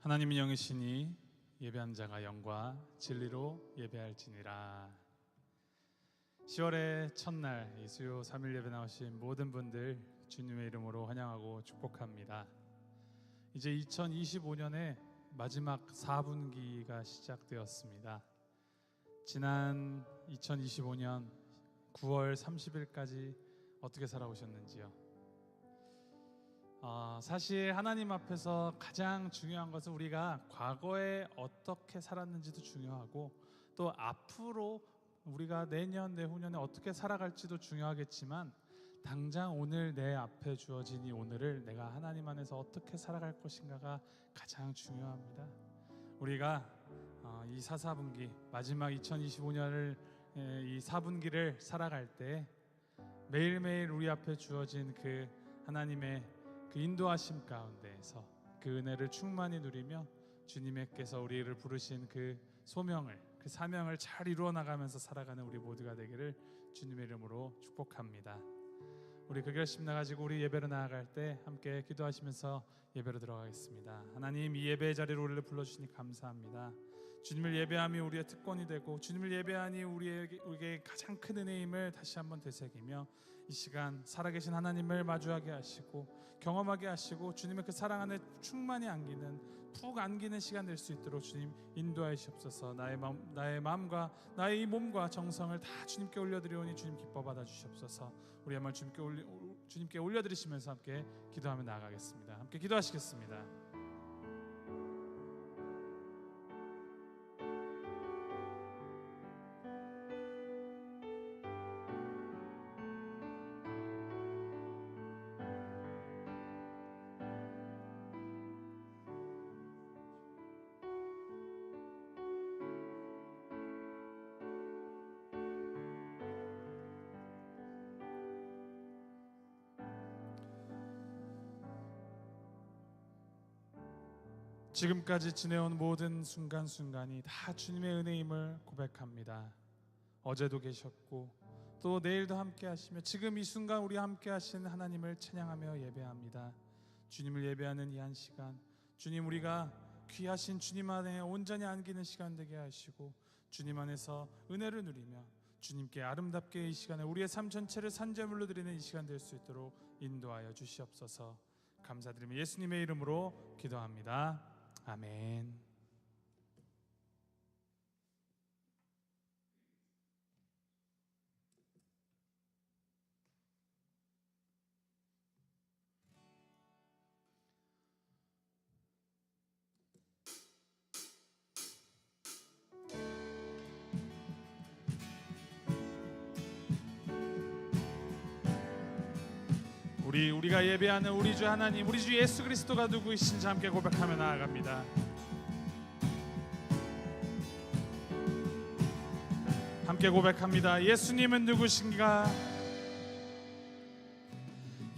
하나님은 영이시니 예배한 자가 영과 진리로 예배할지니라. 10월의 첫날 이 수요 3일 예배 나오신 모든 분들 주님의 이름으로 환영하고 축복합니다. 이제 2025년의 마지막 4분기가 시작되었습니다. 지난 2025년 9월 30일까지 어떻게 살아오셨는지요? 사실 하나님 앞에서 가장 중요한 것은 우리가 과거에 어떻게 살았는지도 중요하고, 또 앞으로 우리가 내년 내후년에 어떻게 살아갈지도 중요하겠지만, 당장 오늘 내 앞에 주어진 이 오늘을 내가 하나님 안에서 어떻게 살아갈 것인가가 가장 중요합니다. 우리가 이 4분기 마지막 2025년을 이 4분기를 살아갈 때 매일매일 우리 앞에 주어진 그 하나님의 그 인도하심 가운데에서 그 은혜를 충만히 누리며 주님께서 우리를 부르신 그 소명을, 그 사명을 잘 이루어 나가면서 살아가는 우리 모두가 되기를 주님의 이름으로 축복합니다. 우리 그 결심 나가지고 우리 예배로 나아갈 때 함께 기도하시면서 예배로 들어가겠습니다. 하나님, 이 예배의 자리로 우리를 불러주시니 감사합니다. 주님을 예배함이 우리의 특권이 되고, 주님을 예배하니 우리에게 가장 큰 은혜임을 다시 한번 되새기며, 이 시간 살아계신 하나님을 마주하게 하시고 경험하게 하시고 주님의 그 사랑 안에 충만히 푹 안기는 시간 될 수 있도록 주님 인도하시옵소서. 나의 마음과 나의 이 몸과 정성을 다 주님께 올려드리오니 주님 기뻐 받아주시옵소서. 우리의 말 주님께 올려드리시면서 함께 기도하며 나아가겠습니다. 함께 기도하시겠습니다. 지금까지 지내온 모든 순간순간이 다 주님의 은혜임을 고백합니다. 어제도 계셨고 또 내일도 함께 하시며 지금 이 순간 우리 함께 하신 하나님을 찬양하며 예배합니다. 주님을 예배하는 이 한 시간, 주님, 우리가 귀하신 주님 안에 온전히 안기는 시간 되게 하시고 주님 안에서 은혜를 누리며 주님께 아름답게 이 시간에 우리의 삶 전체를 산제물로 드리는 이 시간 될 수 있도록 인도하여 주시옵소서. 감사드리며 예수님의 이름으로 기도합니다. 아멘. 우리가 예배하는 우리 주 하나님, 우리 주 예수 그리스도가 누구이신지 함께 고백하며 나아갑니다. 함께 고백합니다. 예수님은 누구신가?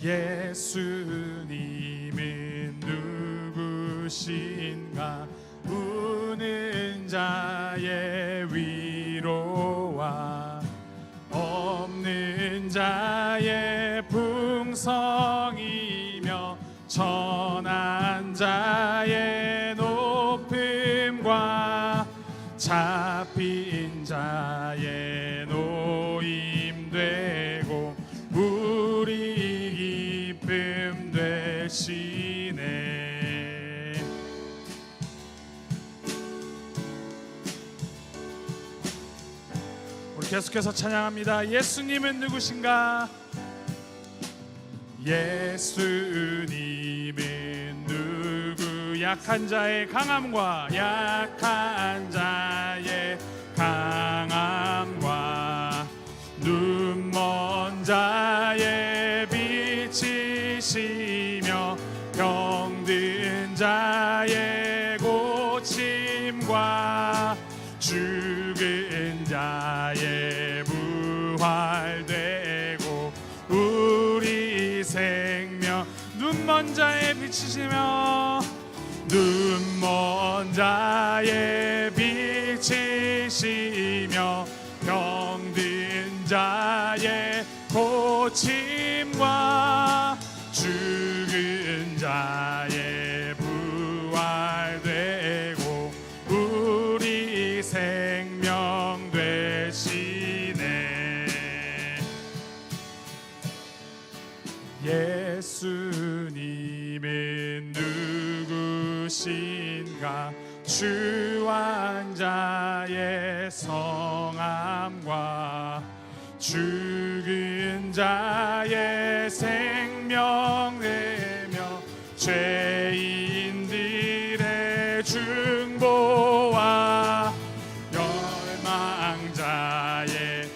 예수님은 누구신가? 우는 자의 위로와 없는 자의 풍성이며 천한 자의 높음과 잡힌 자의 노임되고 우리 기쁨 되시네. 우리 계속해서 찬양합니다. 예수님은 누구신가? 예수님은 누구? 약한 자의 강함과 약한 자의 강함과 눈먼 자의 빛이시며 병든 자의 고침과 죽은 자의 부활되고 우리 생명 눈먼 자의 빛이시며 눈먼 자의 빛이시며 병든 자의 고침과 죽은 자의 부활되 누구신가 주 왕자의 성함과 죽은 자의 생명 내며 죄인들의 중보와 멸망자의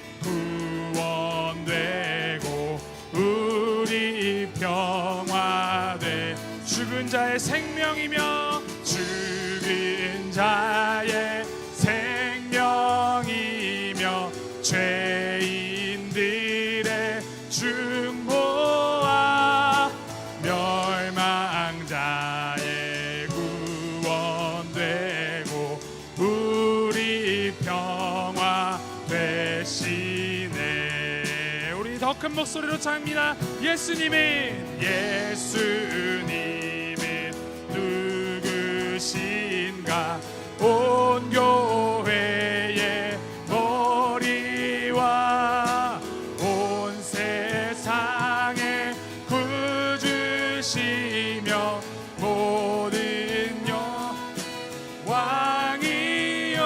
구원되고 우리 평화돼 죽은 자의 생명이며 죽은 자의 생명이며 죄인들의 중보와 멸망자의 구원되고 우리 평화 되시네. 우리 더 큰 목소리로唱합니다. 예수님은 누구신가 온 교회의 머리와 온 세상의 구주시며 모든 왕이요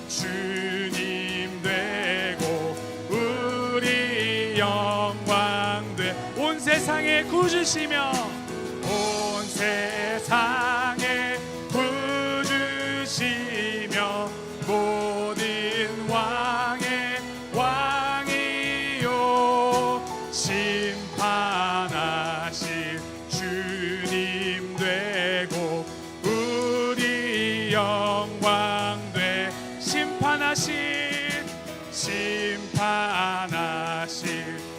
주님 되고 우리 영광 돼 온 세상의 구주시며 온 세상의 구주시며 모든 왕의 왕이요 심판하실 주님 되고 우리 영광 돼 심판하실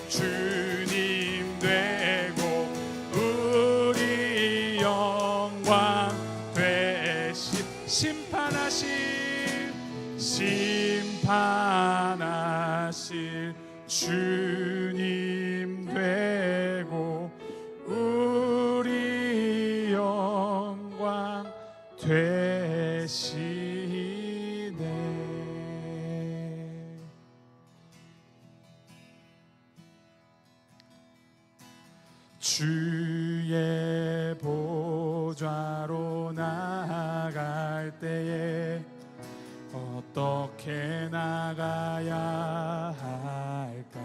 주님 되고 우리 영광 되시 심판하실 주님 되고 우리 영광 되시네. 주의 보좌로 나아갈 때에 어떻게 나가야 할까?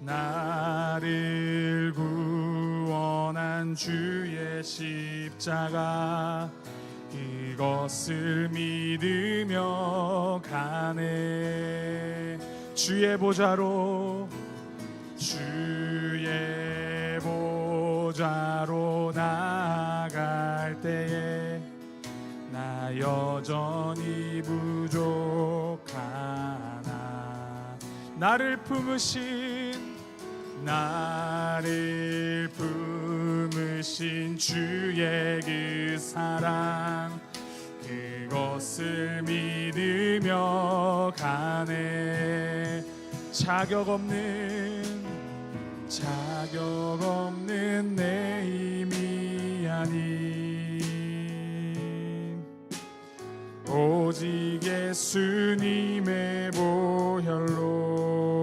나를 구원한 주의 십자가 이것을 믿으며 가네. 주의 보좌로 나아갈 때에 나 여전히 부족하나 나를 품으신 주의 그 사랑 그것을 믿으며 가네. 자격 없는 내 힘이 아닌 오직 예수님의 보혈로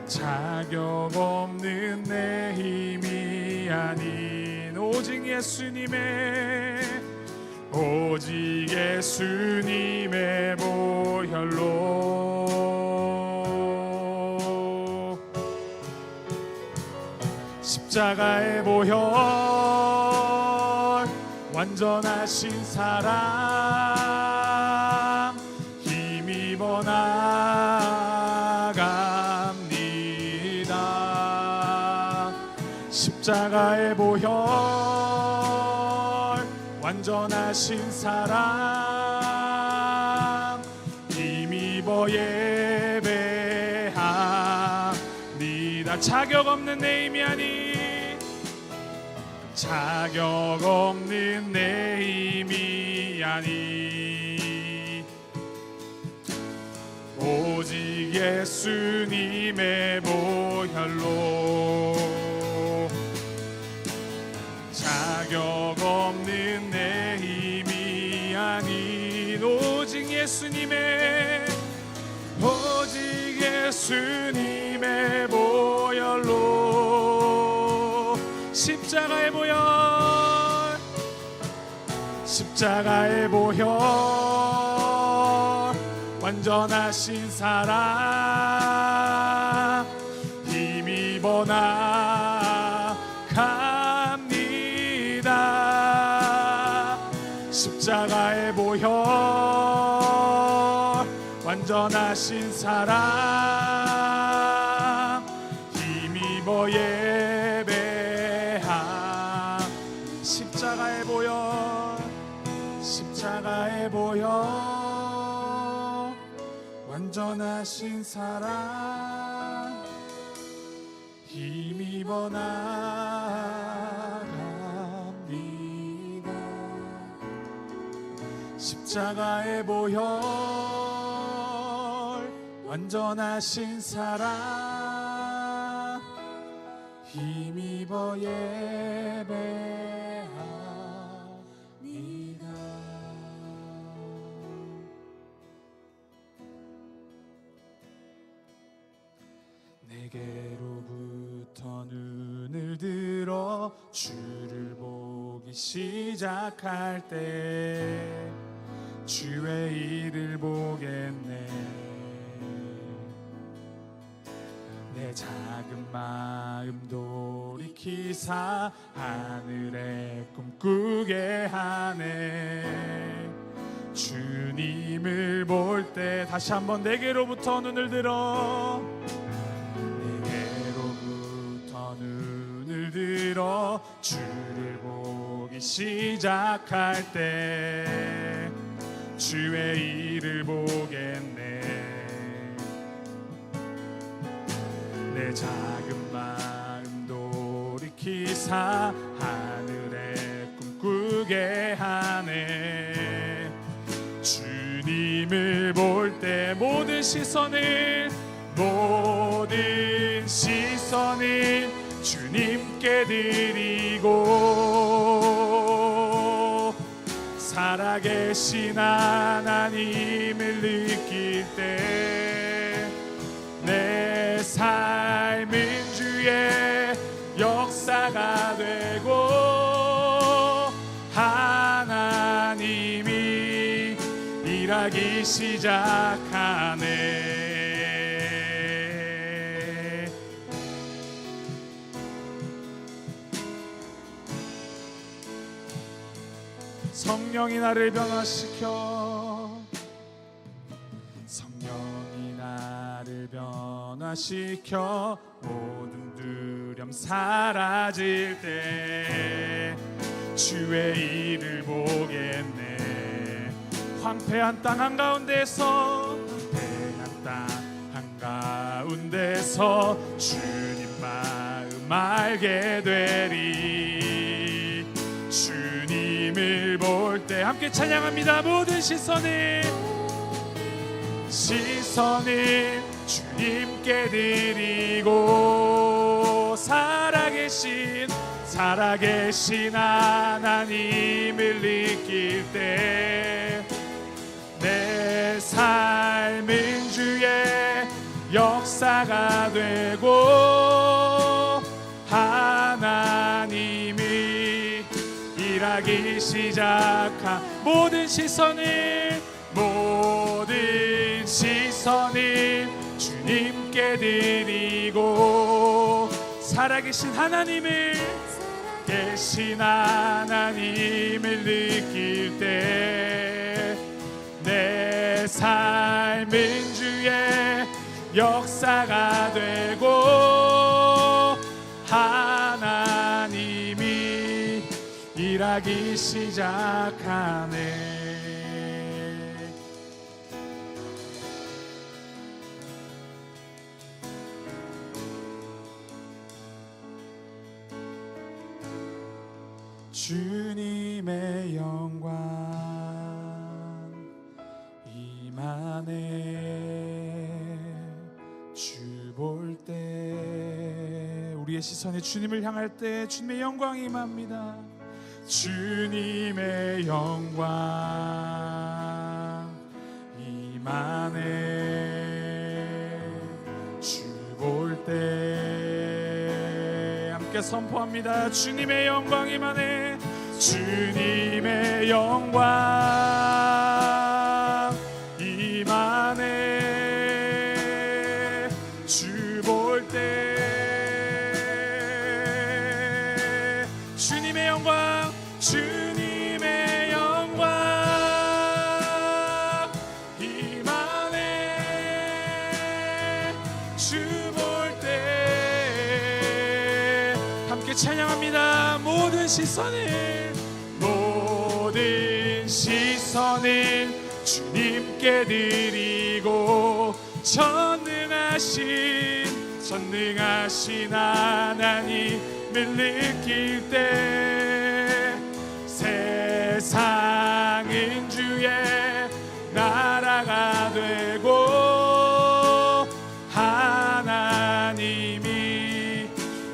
자격 없는 내 힘이 아닌 오직 예수님의 보혈로 십자가의 보혈 완전하신 사랑 힘입어 나갑니다. 십자가의 보혈 완전하신 사랑 힘입어 예배합니다. 자격 없는 내 힘이 아닌 오직 예수님의 보혈로 자격 없는 내 힘이 아닌 오직 예수님의 보혈로 오직 예수님의 보혈로 십자가의 보혈 십자가의 보혈 완전하신 사랑 힘입어 나갑니다. 십자가의 보혈 완전하신 사랑 힘입어 예배함. 십자가의 보혈 십자가의 보혈 완전하신 사랑 힘입어 나갑니다. 십자가의 보혈 완전하신 사랑 힘입어 예배합니다. 내게로부터 눈을 들어 주를 보기 시작할 때 주의 일을 보겠네. 내 작은 마음 돌이키사 하늘에 꿈꾸게 하네. 주님을 볼 때 다시 한번 내게로부터 눈을 들어 내게로부터 눈을 들어 주를 보기 시작할 때 주의 일을 보겠네. 내 작은 마음 돌이키사 하늘에 꿈꾸게 하네. 주님을 볼 때 모든 시선을 주님께 드리고 살아계신 하나님을 느낄 때 내 삶은 주의 역사가 되고 하나님이 일하기 시작하네. 성령이 나를 변화시켜 성령이 나를 변화시켜 모든 두려움 사라질 때 주의 일을 보겠네. 황폐한 땅 한가운데서 주님 마음 알게 되리. 주님을 볼 때 함께 찬양합니다. 모든 시선을 주님께 드리고 살아계신 하나님을 느낄 때 내 삶은 주의 역사가 되고 하나님이 일하기 시작한 모든 시선을 주님께 드리고 살아계신 하나님을 느낄 때 내 삶은 주의 역사가 되고 하나님이 일하기 시작하네. 주님의 영광 임하네. 주 볼 때 우리의 시선이 주님을 향할 때 주님의 영광이 임합니다. 주님의 영광 임하네. 함께 선포합니다. 주님의 영광 임하네. 주님의 영광 임하네. 주 볼 때 주님의 영광, 주님의 영광 임하네. 주 볼 때 함께 찬양합니다. 모든 시선을 주님께 드리고 전능하신 하나님을 느낄 때 세상은 주의 나라가 되고 하나님이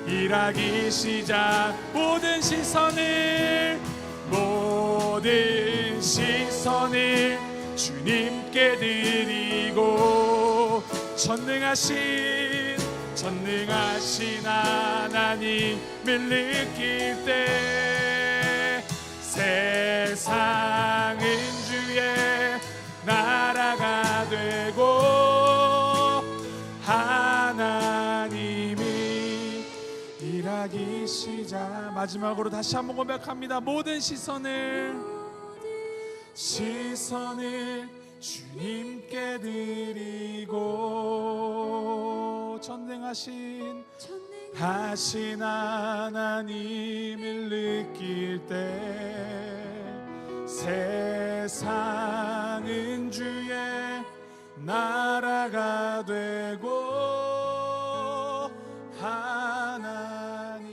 일하기 시작. 모든 시선을 주님께 드리고 전능하신 하나님을 느낄 때 세상은 주의 나라가 되고 하나님이 일하기 시작. 마지막으로 다시 한번 고백합니다. 모든 시선을 주님께 드리고 전능하신 하나님을 느낄 때 세상은 주의 나라가 되고 하나님이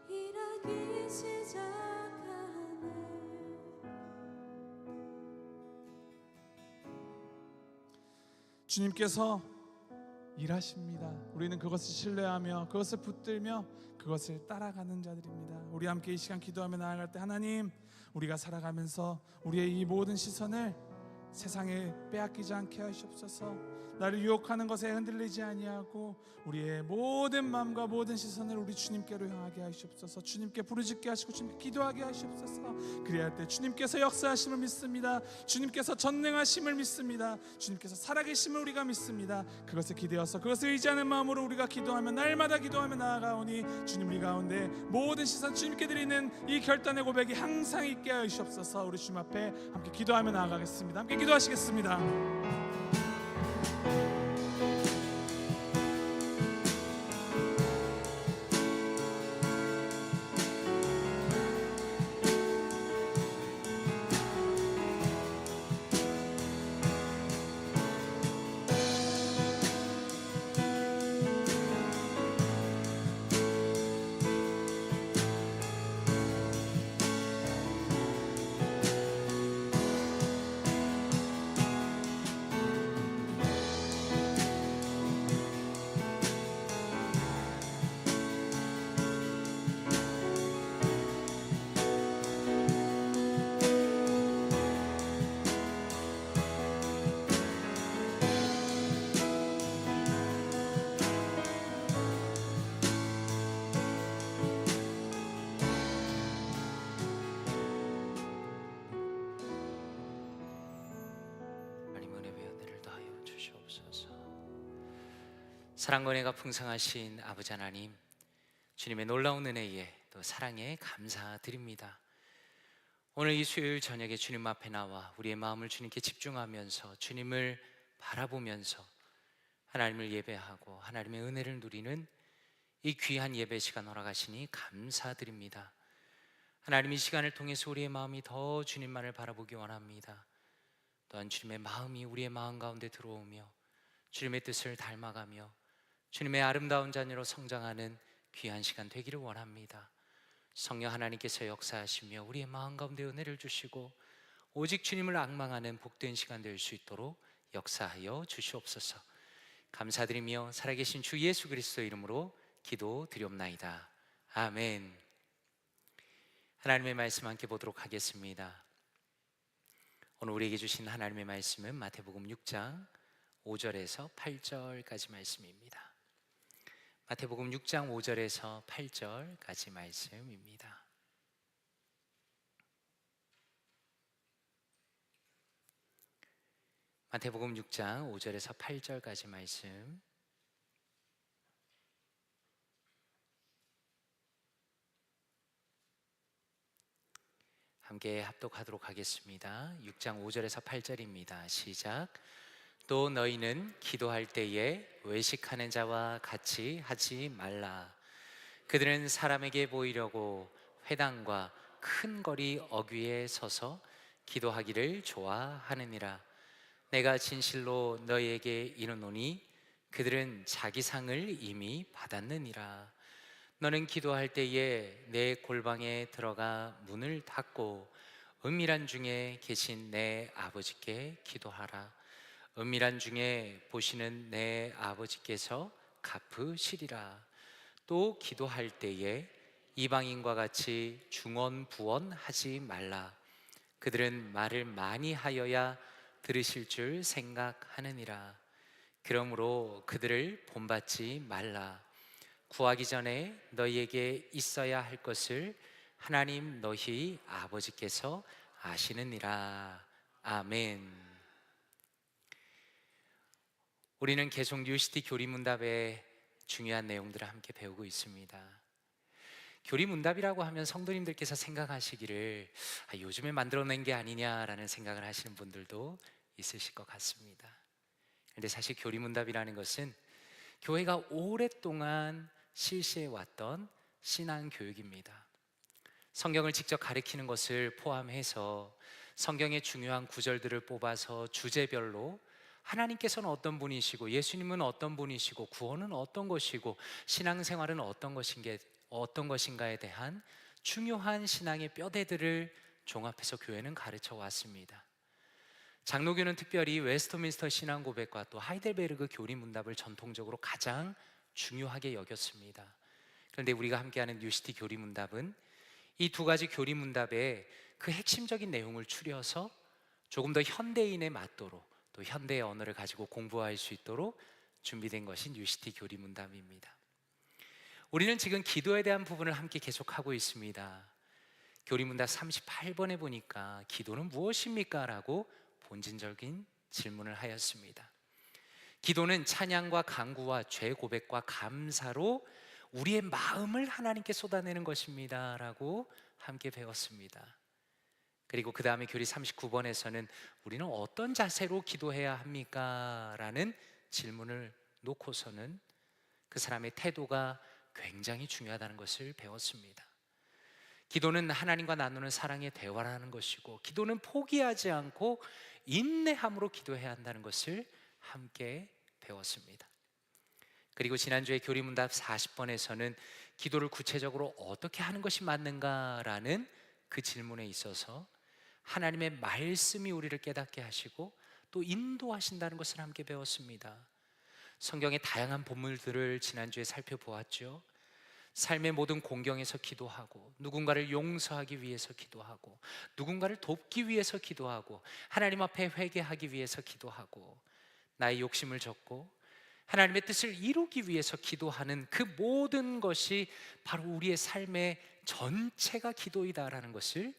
일하기 시작하네. 주님께서 일하십니다. 우리는 그것을 신뢰하며 그것을 붙들며 그것을 따라가는 자들입니다. 우리 함께 이 시간 기도하며 나아갈 때 하나님, 우리가 살아가면서 우리의 이 모든 시선을 세상에 빼앗기지 않게 하시옵소서. 나를 유혹하는 것에 흔들리지 아니하고 우리의 모든 마음과 모든 시선을 우리 주님께로 향하게 하시옵소서. 주님께 부르짖게 하시고 주님께 기도하게 하시옵소서. 그래야 할 때 주님께서 역사하심을 믿습니다. 주님께서 전능하심을 믿습니다. 주님께서 살아계심을 우리가 믿습니다. 그것을 기대어서 그것을 의지하는 마음으로 우리가 기도하며 날마다 기도하며 나아가오니 주님, 우리 가운데 모든 시선 주님께 드리는 이 결단의 고백이 항상 있게 하시옵소서. 우리 주님 앞에 함께 기도하며 나아가겠습니다. 함께 기도하시겠습니다. 사랑과 은혜가 풍성하신 아버지 하나님, 주님의 놀라운 은혜에 또 사랑에 감사드립니다. 오늘 이 수요일 저녁에 주님 앞에 나와 우리의 마음을 주님께 집중하면서 주님을 바라보면서 하나님을 예배하고 하나님의 은혜를 누리는 이 귀한 예배 시간 허락하시니 감사드립니다. 하나님, 이 시간을 통해서 우리의 마음이 더 주님만을 바라보기 원합니다. 또한 주님의 마음이 우리의 마음 가운데 들어오며 주님의 뜻을 닮아가며 주님의 아름다운 자녀로 성장하는 귀한 시간 되기를 원합니다. 성령 하나님께서 역사하시며 우리의 마음 가운데 은혜를 주시고 오직 주님을 앙망하는 복된 시간 될 수 있도록 역사하여 주시옵소서. 감사드리며 살아계신 주 예수 그리스도 이름으로 기도드리옵나이다. 아멘. 하나님의 말씀 함께 보도록 하겠습니다. 오늘 우리에게 주신 하나님의 말씀은 마태복음 6장 5절에서 8절까지 말씀입니다. 마태복음 6장 5절에서 8절까지 말씀입니다. 마태복음 6장 5절에서 8절까지 말씀. 함께 합독하도록 하겠습니다. 6장 5절에서 8절입니다. 시작. 또 너희는 기도할 때에 외식하는 자와 같이 하지 말라. 그들은 사람에게 보이려고 회당과 큰 거리 어귀에 서서 기도하기를 좋아하느니라. 내가 진실로 너희에게 이르노니 그들은 자기 상을 이미 받았느니라. 너는 기도할 때에 내 골방에 들어가 문을 닫고 은밀한 중에 계신 내 아버지께 기도하라. 은밀한 중에 보시는 내 아버지께서 갚으시리라. 또 기도할 때에 이방인과 같이 중언부언하지 말라. 그들은 말을 많이 하여야 들으실 줄 생각하느니라. 그러므로 그들을 본받지 말라. 구하기 전에 너희에게 있어야 할 것을 하나님 너희 아버지께서 아시느니라. 아멘. 우리는 계속 뉴시티 교리문답의 중요한 내용들을 함께 배우고 있습니다. 교리문답이라고 하면 성도님들께서 생각하시기를 요즘에 만들어낸 게 아니냐라는 생각을 하시는 분들도 있으실 것 같습니다. 그런데 사실 교리문답이라는 것은 교회가 오랫동안 실시해 왔던 신앙 교육입니다. 성경을 직접 가르치는 것을 포함해서 성경의 중요한 구절들을 뽑아서 주제별로 하나님께서는 어떤 분이시고 예수님은 어떤 분이시고 구원은 어떤 것이고 신앙생활은 어떤 것인가에 대한 중요한 신앙의 뼈대들을 종합해서 교회는 가르쳐 왔습니다. 장로교는 특별히 웨스트민스터 신앙고백과 또 하이델베르그 교리문답을 전통적으로 가장 중요하게 여겼습니다. 그런데 우리가 함께하는 뉴시티 교리문답은 이 두 가지 교리문답의 그 핵심적인 내용을 추려서 조금 더 현대인에 맞도록 또 현대의 언어를 가지고 공부할 수 있도록 준비된 것이 뉴시티 교리문답입니다. 우리는 지금 기도에 대한 부분을 함께 계속하고 있습니다. 교리문답 38번에 보니까 기도는 무엇입니까? 라고 본질적인 질문을 하였습니다. 기도는 찬양과 간구와 죄 고백과 감사로 우리의 마음을 하나님께 쏟아내는 것입니다 라고 함께 배웠습니다. 그리고 그 다음에 교리 39번에서는 우리는 어떤 자세로 기도해야 합니까? 라는 질문을 놓고서는 그 사람의 태도가 굉장히 중요하다는 것을 배웠습니다. 기도는 하나님과 나누는 사랑의 대화라는 것이고 기도는 포기하지 않고 인내함으로 기도해야 한다는 것을 함께 배웠습니다. 그리고 지난주에 교리문답 40번에서는 기도를 구체적으로 어떻게 하는 것이 맞는가라는 그 질문에 있어서 하나님의 말씀이 우리를 깨닫게 하시고 또 인도하신다는 것을 함께 배웠습니다. 성경의 다양한 본문들을 지난주에 살펴보았죠. 삶의 모든 공경에서 기도하고 누군가를 용서하기 위해서 기도하고 누군가를 돕기 위해서 기도하고 하나님 앞에 회개하기 위해서 기도하고 나의 욕심을 접고 하나님의 뜻을 이루기 위해서 기도하는 그 모든 것이 바로 우리의 삶의 전체가 기도이다라는 것을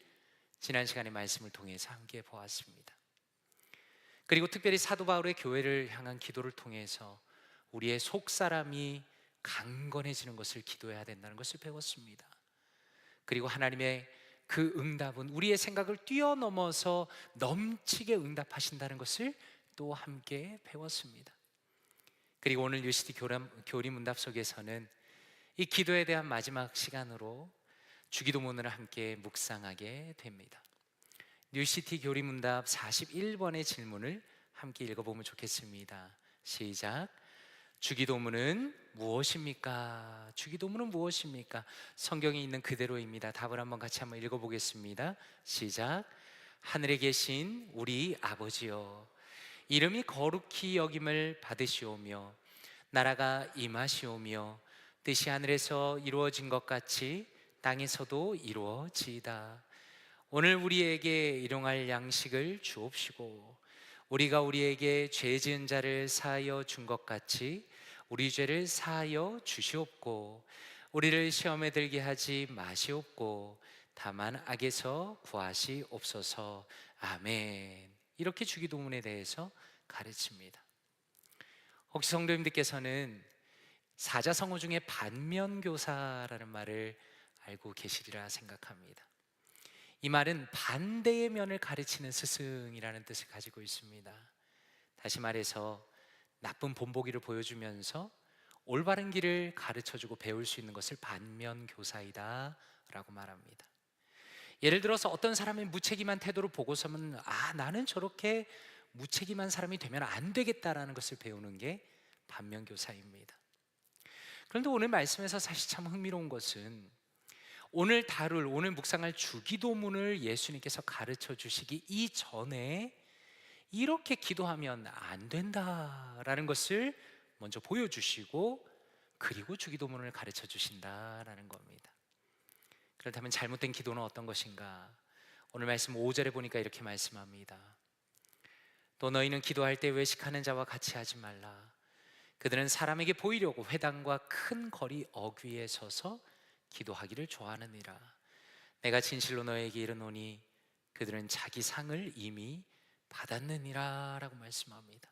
지난 시간의 말씀을 통해서 함께 보았습니다. 그리고 특별히 사도 바울의 교회를 향한 기도를 통해서 우리의 속사람이 강건해지는 것을 기도해야 된다는 것을 배웠습니다. 그리고 하나님의 그 응답은 우리의 생각을 뛰어넘어서 넘치게 응답하신다는 것을 또 함께 배웠습니다. 그리고 오늘 뉴시티 교리문답 속에서는 이 기도에 대한 마지막 시간으로 주기도문을 함께 묵상하게 됩니다. 뉴시티 교리문답 41번의 질문을 함께 읽어보면 좋겠습니다. 시작. 주기도문은 무엇입니까? 주기도문은 무엇입니까? 성경에 있는 그대로입니다. 답을 같이 한번 읽어보겠습니다. 시작. 하늘에 계신 우리 아버지여, 이름이 거룩히 여김을 받으시오며 나라가 임하시오며 뜻이 하늘에서 이루어진 것 같이 땅에서도 이루어지이다. 오늘 우리에게 일용할 양식을 주옵시고 우리가 우리에게 죄 지은 자를 사하여 준 것 같이 우리 죄를 사하여 주시옵고 우리를 시험에 들게 하지 마시옵고 다만 악에서 구하시옵소서. 아멘. 이렇게 주기도문에 대해서 가르칩니다. 혹시 성도님들께서는 사자성어 중에 반면교사라는 말을 알고 계시리라 생각합니다. 이 말은 반대의 면을 가르치는 스승이라는 뜻을 가지고 있습니다. 다시 말해서 나쁜 본보기를 보여주면서 올바른 길을 가르쳐주고 배울 수 있는 것을 반면교사이다 라고 말합니다. 예를 들어서 어떤 사람의 무책임한 태도를 보고서는 나는 저렇게 무책임한 사람이 되면 안 되겠다라는 것을 배우는 게 반면교사입니다. 그런데 오늘 말씀에서 사실 참 흥미로운 것은 오늘 묵상할 주기도문을 예수님께서 가르쳐 주시기 이전에 이렇게 기도하면 안 된다라는 것을 먼저 보여주시고 그리고 주기도문을 가르쳐 주신다라는 겁니다. 그렇다면 잘못된 기도는 어떤 것인가? 오늘 말씀 5절에 보니까 이렇게 말씀합니다. 또 너희는 기도할 때 외식하는 자와 같이 하지 말라. 그들은 사람에게 보이려고 회당과 큰 거리 어귀에 서서 기도하기를 좋아하느니라. 내가 진실로 너에게 이르노니 그들은 자기 상을 이미 받았느니라 라고 말씀합니다.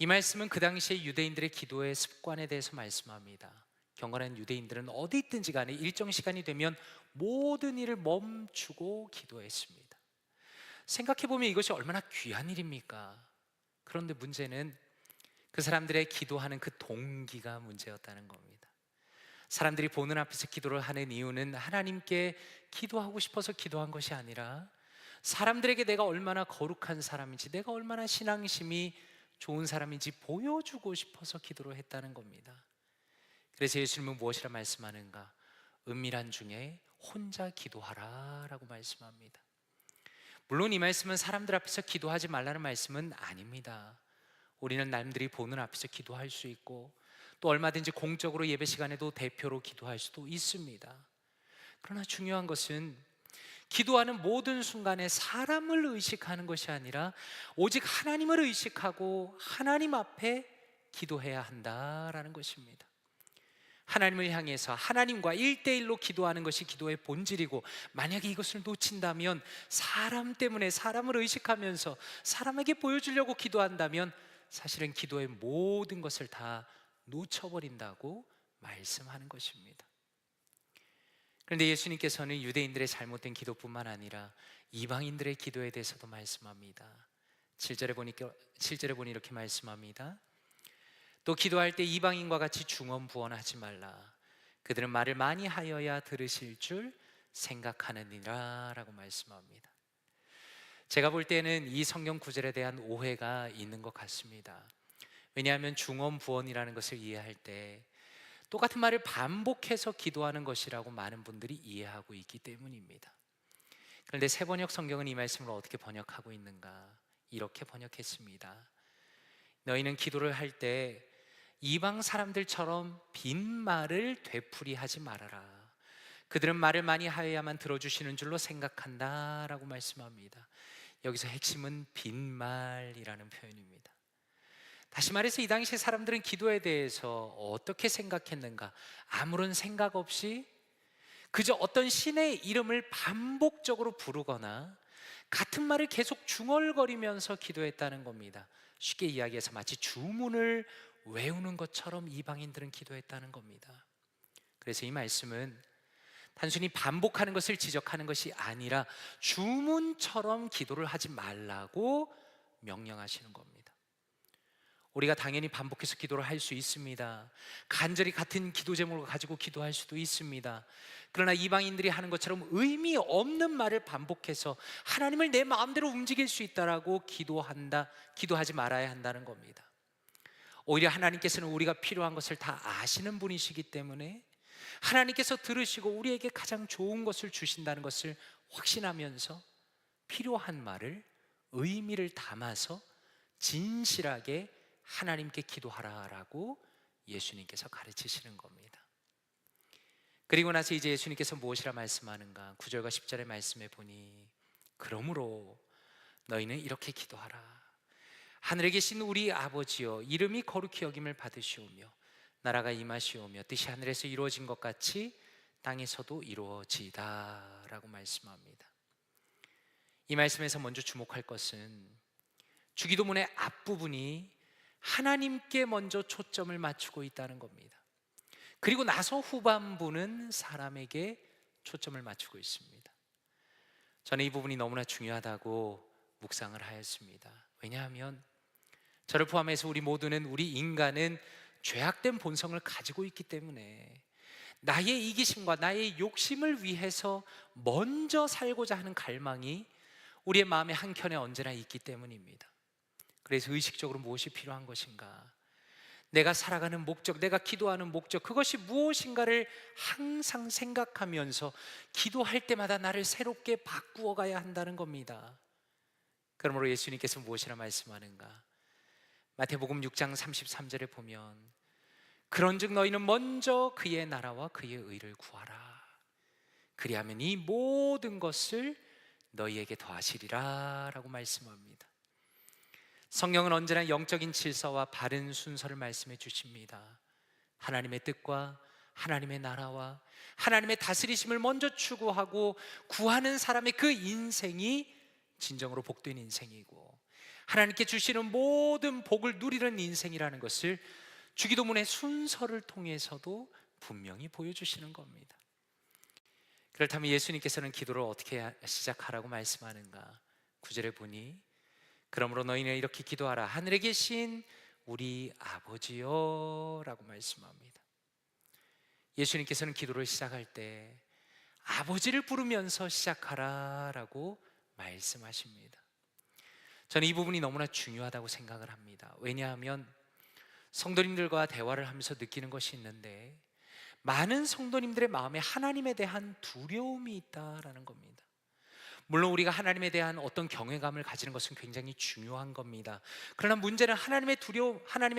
이 말씀은 그 당시에 유대인들의 기도의 습관에 대해서 말씀합니다. 경건한 유대인들은 어디 있든지 간에 일정 시간이 되면 모든 일을 멈추고 기도했습니다. 생각해보면 이것이 얼마나 귀한 일입니까? 그런데 문제는 그 사람들의 기도하는 그 동기가 문제였다는 겁니다. 사람들이 보는 앞에서 기도를 하는 이유는 하나님께 기도하고 싶어서 기도한 것이 아니라 사람들에게 내가 얼마나 거룩한 사람인지, 내가 얼마나 신앙심이 좋은 사람인지 보여주고 싶어서 기도를 했다는 겁니다. 그래서 예수님은 무엇이라 말씀하는가? 은밀한 중에 혼자 기도하라 라고 말씀합니다. 물론 이 말씀은 사람들 앞에서 기도하지 말라는 말씀은 아닙니다. 우리는 남들이 보는 앞에서 기도할 수 있고 또 얼마든지 공적으로 예배 시간에도 대표로 기도할 수도 있습니다. 그러나 중요한 것은 기도하는 모든 순간에 사람을 의식하는 것이 아니라 오직 하나님을 의식하고 하나님 앞에 기도해야 한다라는 것입니다. 하나님을 향해서 하나님과 1대1로 기도하는 것이 기도의 본질이고, 만약에 이것을 놓친다면, 사람 때문에 사람을 의식하면서 사람에게 보여주려고 기도한다면 사실은 기도의 모든 것을 다 놓쳐버린다고 말씀하는 것입니다. 그런데 예수님께서는 유대인들의 잘못된 기도뿐만 아니라 이방인들의 기도에 대해서도 말씀합니다. 7절에 보니 이렇게 말씀합니다. 또 기도할 때 이방인과 같이 중언부언하지 말라. 그들은 말을 많이 하여야 들으실 줄 생각하느니라 라고 말씀합니다. 제가 볼 때는 이 성경 구절에 대한 오해가 있는 것 같습니다. 왜냐하면 중언부언이라는 것을 이해할 때 똑같은 말을 반복해서 기도하는 것이라고 많은 분들이 이해하고 있기 때문입니다. 그런데 새번역 성경은 이 말씀을 어떻게 번역하고 있는가? 이렇게 번역했습니다. 너희는 기도를 할 때 이방 사람들처럼 빈말을 되풀이하지 말아라. 그들은 말을 많이 하여야만 들어주시는 줄로 생각한다 라고 말씀합니다. 여기서 핵심은 빈말이라는 표현입니다. 다시 말해서 이 당시 사람들은 기도에 대해서 어떻게 생각했는가? 아무런 생각 없이 그저 어떤 신의 이름을 반복적으로 부르거나 같은 말을 계속 중얼거리면서 기도했다는 겁니다. 쉽게 이야기해서 마치 주문을 외우는 것처럼 이방인들은 기도했다는 겁니다. 그래서 이 말씀은 단순히 반복하는 것을 지적하는 것이 아니라 주문처럼 기도를 하지 말라고 명령하시는 겁니다. 우리가 당연히 반복해서 기도를 할 수 있습니다. 간절히 같은 기도 제목을 가지고 기도할 수도 있습니다. 그러나 이방인들이 하는 것처럼 의미 없는 말을 반복해서 하나님을 내 마음대로 움직일 수 있다라고 기도하지 말아야 한다는 겁니다. 오히려 하나님께서는 우리가 필요한 것을 다 아시는 분이시기 때문에 하나님께서 들으시고 우리에게 가장 좋은 것을 주신다는 것을 확신하면서 필요한 말을 의미를 담아서 진실하게 하나님께 기도하라라고 예수님께서 가르치시는 겁니다. 그리고 나서 이제 예수님께서 무엇이라 말씀하는가? 9절과 10절의 말씀에 보니 그러므로 너희는 이렇게 기도하라. 하늘에 계신 우리 아버지여, 이름이 거룩히 여김을 받으시오며 나라가 임하시오며 뜻이 하늘에서 이루어진 것 같이 땅에서도 이루어지이다 라고 말씀합니다. 이 말씀에서 먼저 주목할 것은 주기도문의 앞부분이 하나님께 먼저 초점을 맞추고 있다는 겁니다. 그리고 나서 후반부는 사람에게 초점을 맞추고 있습니다. 저는 이 부분이 너무나 중요하다고 묵상을 하였습니다. 왜냐하면 저를 포함해서 우리 모두는, 우리 인간은 죄악된 본성을 가지고 있기 때문에 나의 이기심과 나의 욕심을 위해서 먼저 살고자 하는 갈망이 우리의 마음의 한켠에 언제나 있기 때문입니다. 그래서 의식적으로 무엇이 필요한 것인가, 내가 살아가는 목적, 내가 기도하는 목적, 그것이 무엇인가를 항상 생각하면서 기도할 때마다 나를 새롭게 바꾸어 가야 한다는 겁니다. 그러므로 예수님께서 무엇이라 말씀하는가? 마태복음 6장 33절에 보면 그런즉 너희는 먼저 그의 나라와 그의 의를 구하라. 그리하면 이 모든 것을 너희에게 더하시리라 라고 말씀합니다. 성경은 언제나 영적인 질서와 바른 순서를 말씀해 주십니다. 하나님의 뜻과 하나님의 나라와 하나님의 다스리심을 먼저 추구하고 구하는 사람의 그 인생이 진정으로 복된 인생이고, 하나님께 주시는 모든 복을 누리는 인생이라는 것을 주기도문의 순서를 통해서도 분명히 보여주시는 겁니다. 그렇다면 예수님께서는 기도를 어떻게 시작하라고 말씀하는가? 9절에 보니 그러므로 너희는 이렇게 기도하라. 하늘에 계신 우리 아버지여 라고 말씀합니다. 예수님께서는 기도를 시작할 때 아버지를 부르면서 시작하라 라고 말씀하십니다. 저는 이 부분이 너무나 중요하다고 생각을 합니다. 왜냐하면 성도님들과 대화를 하면서 느끼는 것이 있는데, 많은 성도님들의 마음에 하나님에 대한 두려움이 있다라는 겁니다. 물론 우리가 하나님에 대한 어떤 경외감을 가지는 것은 굉장히 중요한 겁니다. 그러나 문제는 하나님에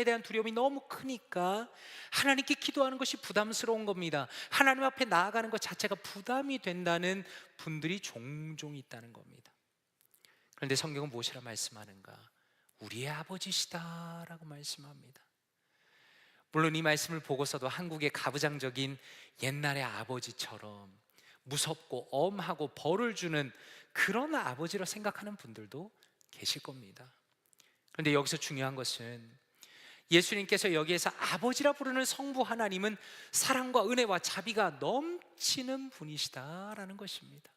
대한 두려움이 너무 크니까 하나님께 기도하는 것이 부담스러운 겁니다. 하나님 앞에 나아가는 것 자체가 부담이 된다는 분들이 종종 있다는 겁니다. 그런데 성경은 무엇이라 말씀하는가? 우리의 아버지시다라고 말씀합니다. 물론 이 말씀을 보고서도 한국의 가부장적인 옛날의 아버지처럼 무섭고 엄하고 벌을 주는 그런 아버지로 생각하는 분들도 계실 겁니다. 그런데 여기서 중요한 것은 예수님께서 여기에서 아버지라 부르는 성부 하나님은 사랑과 은혜와 자비가 넘치는 분이시다라는 것입니다.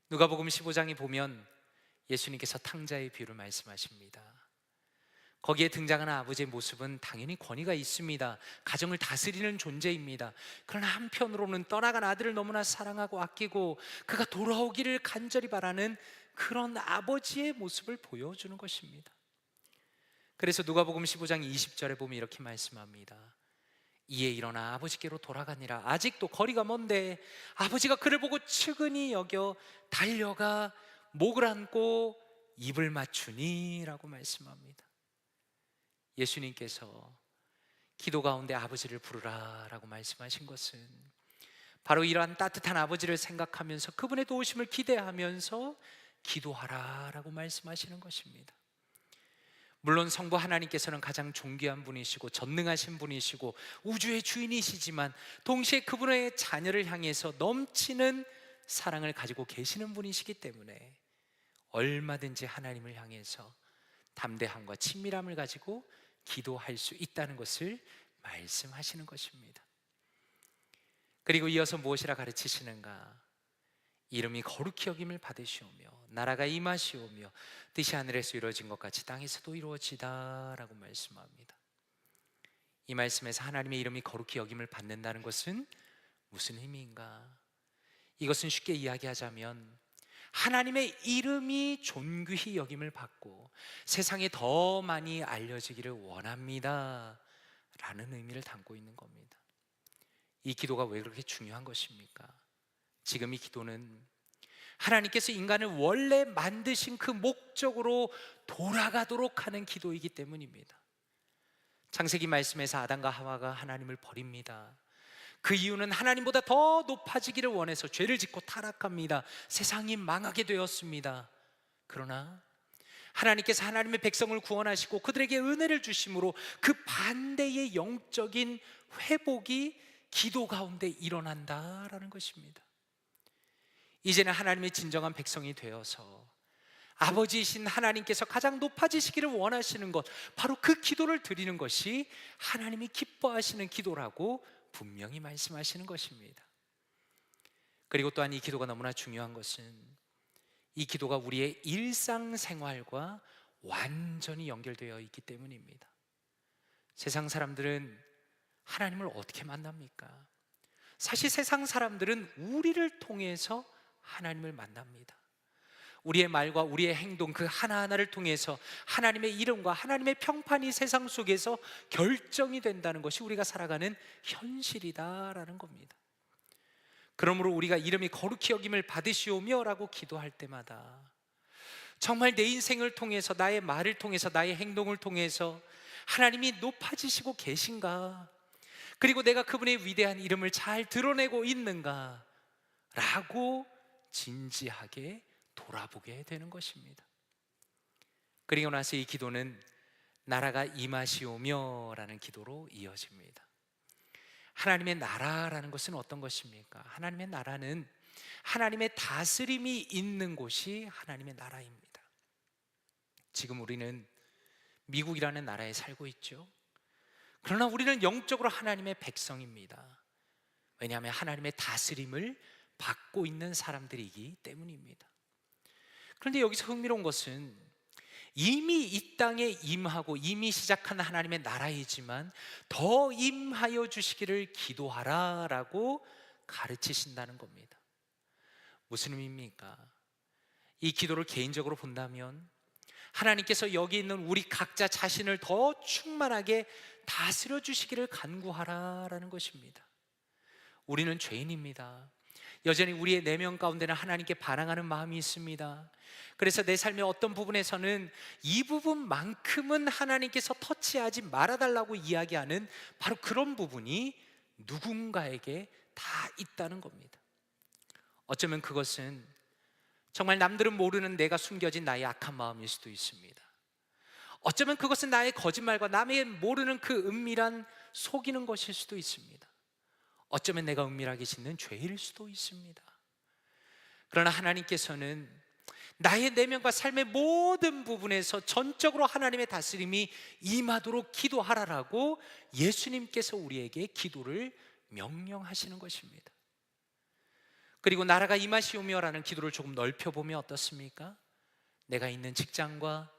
누가복음 15장에 보면 예수님께서 탕자의 비유를 말씀하십니다. 거기에 등장하는 아버지의 모습은 당연히 권위가 있습니다. 가정을 다스리는 존재입니다. 그러나 한편으로는 떠나간 아들을 너무나 사랑하고 아끼고 그가 돌아오기를 간절히 바라는 그런 아버지의 모습을 보여주는 것입니다. 그래서 누가복음 15장 20절에 보면 이렇게 말씀합니다. 이에 일어나 아버지께로 돌아가니라. 아직도 거리가 먼데 아버지가 그를 보고 측은히 여겨 달려가 목을 안고 입을 맞추니 라고 말씀합니다. 예수님께서 기도 가운데 아버지를 부르라 라고 말씀하신 것은 바로 이러한 따뜻한 아버지를 생각하면서 그분의 도우심을 기대하면서 기도하라 라고 말씀하시는 것입니다. 물론 성부 하나님께서는 가장 존귀한 분이시고 전능하신 분이시고 우주의 주인이시지만 동시에 그분의 자녀를 향해서 넘치는 사랑을 가지고 계시는 분이시기 때문에 얼마든지 하나님을 향해서 담대함과 친밀함을 가지고 기도할 수 있다는 것을 말씀하시는 것입니다. 그리고 이어서 무엇이라 가르치시는가? 이름이 거룩히 여김을 받으시오며 나라가 임하시오며 뜻이 하늘에서 이루어진 것 같이 땅에서도 이루어지다 라고 말씀합니다. 이 말씀에서 하나님의 이름이 거룩히 여김을 받는다는 것은 무슨 의미인가? 이것은 쉽게 이야기하자면 하나님의 이름이 존귀히 여김을 받고 세상에 더 많이 알려지기를 원합니다 라는 의미를 담고 있는 겁니다. 이 기도가 왜 그렇게 중요한 것입니까? 지금 이 기도는 하나님께서 인간을 원래 만드신 그 목적으로 돌아가도록 하는 기도이기 때문입니다. 창세기 말씀에서 아담과 하와가 하나님을 버립니다. 그 이유는 하나님보다 더 높아지기를 원해서 죄를 짓고 타락합니다. 세상이 망하게 되었습니다. 그러나 하나님께서 하나님의 백성을 구원하시고 그들에게 은혜를 주심으로 그 반대의 영적인 회복이 기도 가운데 일어난다라는 것입니다. 이제는 하나님의 진정한 백성이 되어서 아버지이신 하나님께서 가장 높아지시기를 원하시는 것, 바로 그 기도를 드리는 것이 하나님이 기뻐하시는 기도라고 분명히 말씀하시는 것입니다. 그리고 또한 이 기도가 너무나 중요한 것은 이 기도가 우리의 일상생활과 완전히 연결되어 있기 때문입니다. 세상 사람들은 하나님을 어떻게 만납니까? 사실 세상 사람들은 우리를 통해서 하나님을 만납니다. 우리의 말과 우리의 행동 그 하나하나를 통해서 하나님의 이름과 하나님의 평판이 세상 속에서 결정이 된다는 것이 우리가 살아가는 현실이다라는 겁니다. 그러므로 우리가 이름이 거룩히 여김을 받으시오며 라고 기도할 때마다 정말 내 인생을 통해서, 나의 말을 통해서, 나의 행동을 통해서 하나님이 높아지시고 계신가, 그리고 내가 그분의 위대한 이름을 잘 드러내고 있는가 라고 진지하게 돌아보게 되는 것입니다. 그리고 나서 이 기도는 나라가 임하시오며 라는 기도로 이어집니다. 하나님의 나라라는 것은 어떤 것입니까? 하나님의 나라는 하나님의 다스림이 있는 곳이 하나님의 나라입니다. 지금 우리는 미국이라는 나라에 살고 있죠. 그러나 우리는 영적으로 하나님의 백성입니다. 왜냐하면 하나님의 다스림을 받고 있는 사람들이기 때문입니다. 그런데 여기서 흥미로운 것은 이미 이 땅에 임하고 이미 시작한 하나님의 나라이지만 더 임하여 주시기를 기도하라 라고 가르치신다는 겁니다. 무슨 의미입니까? 이 기도를 개인적으로 본다면 하나님께서 여기 있는 우리 각자 자신을 더 충만하게 다스려 주시기를 간구하라 라는 것입니다. 우리는 죄인입니다. 여전히 우리의 내면 가운데는 하나님께 반항하는 마음이 있습니다. 그래서 내 삶의 어떤 부분에서는 이 부분만큼은 하나님께서 터치하지 말아달라고 이야기하는 바로 그런 부분이 누군가에게 다 있다는 겁니다. 어쩌면 그것은 정말 남들은 모르는 내가 숨겨진 나의 악한 마음일 수도 있습니다. 어쩌면 그것은 나의 거짓말과 남의 모르는 그 은밀한 속이는 것일 수도 있습니다. 어쩌면 내가 은밀하게 짓는 죄일 수도 있습니다. 그러나 하나님께서는 나의 내면과 삶의 모든 부분에서 전적으로 하나님의 다스림이 임하도록 기도하라라고 예수님께서 우리에게 기도를 명령하시는 것입니다. 그리고 나라가 임하시오며라는 기도를 조금 넓혀보면 어떻습니까? 내가 있는 직장과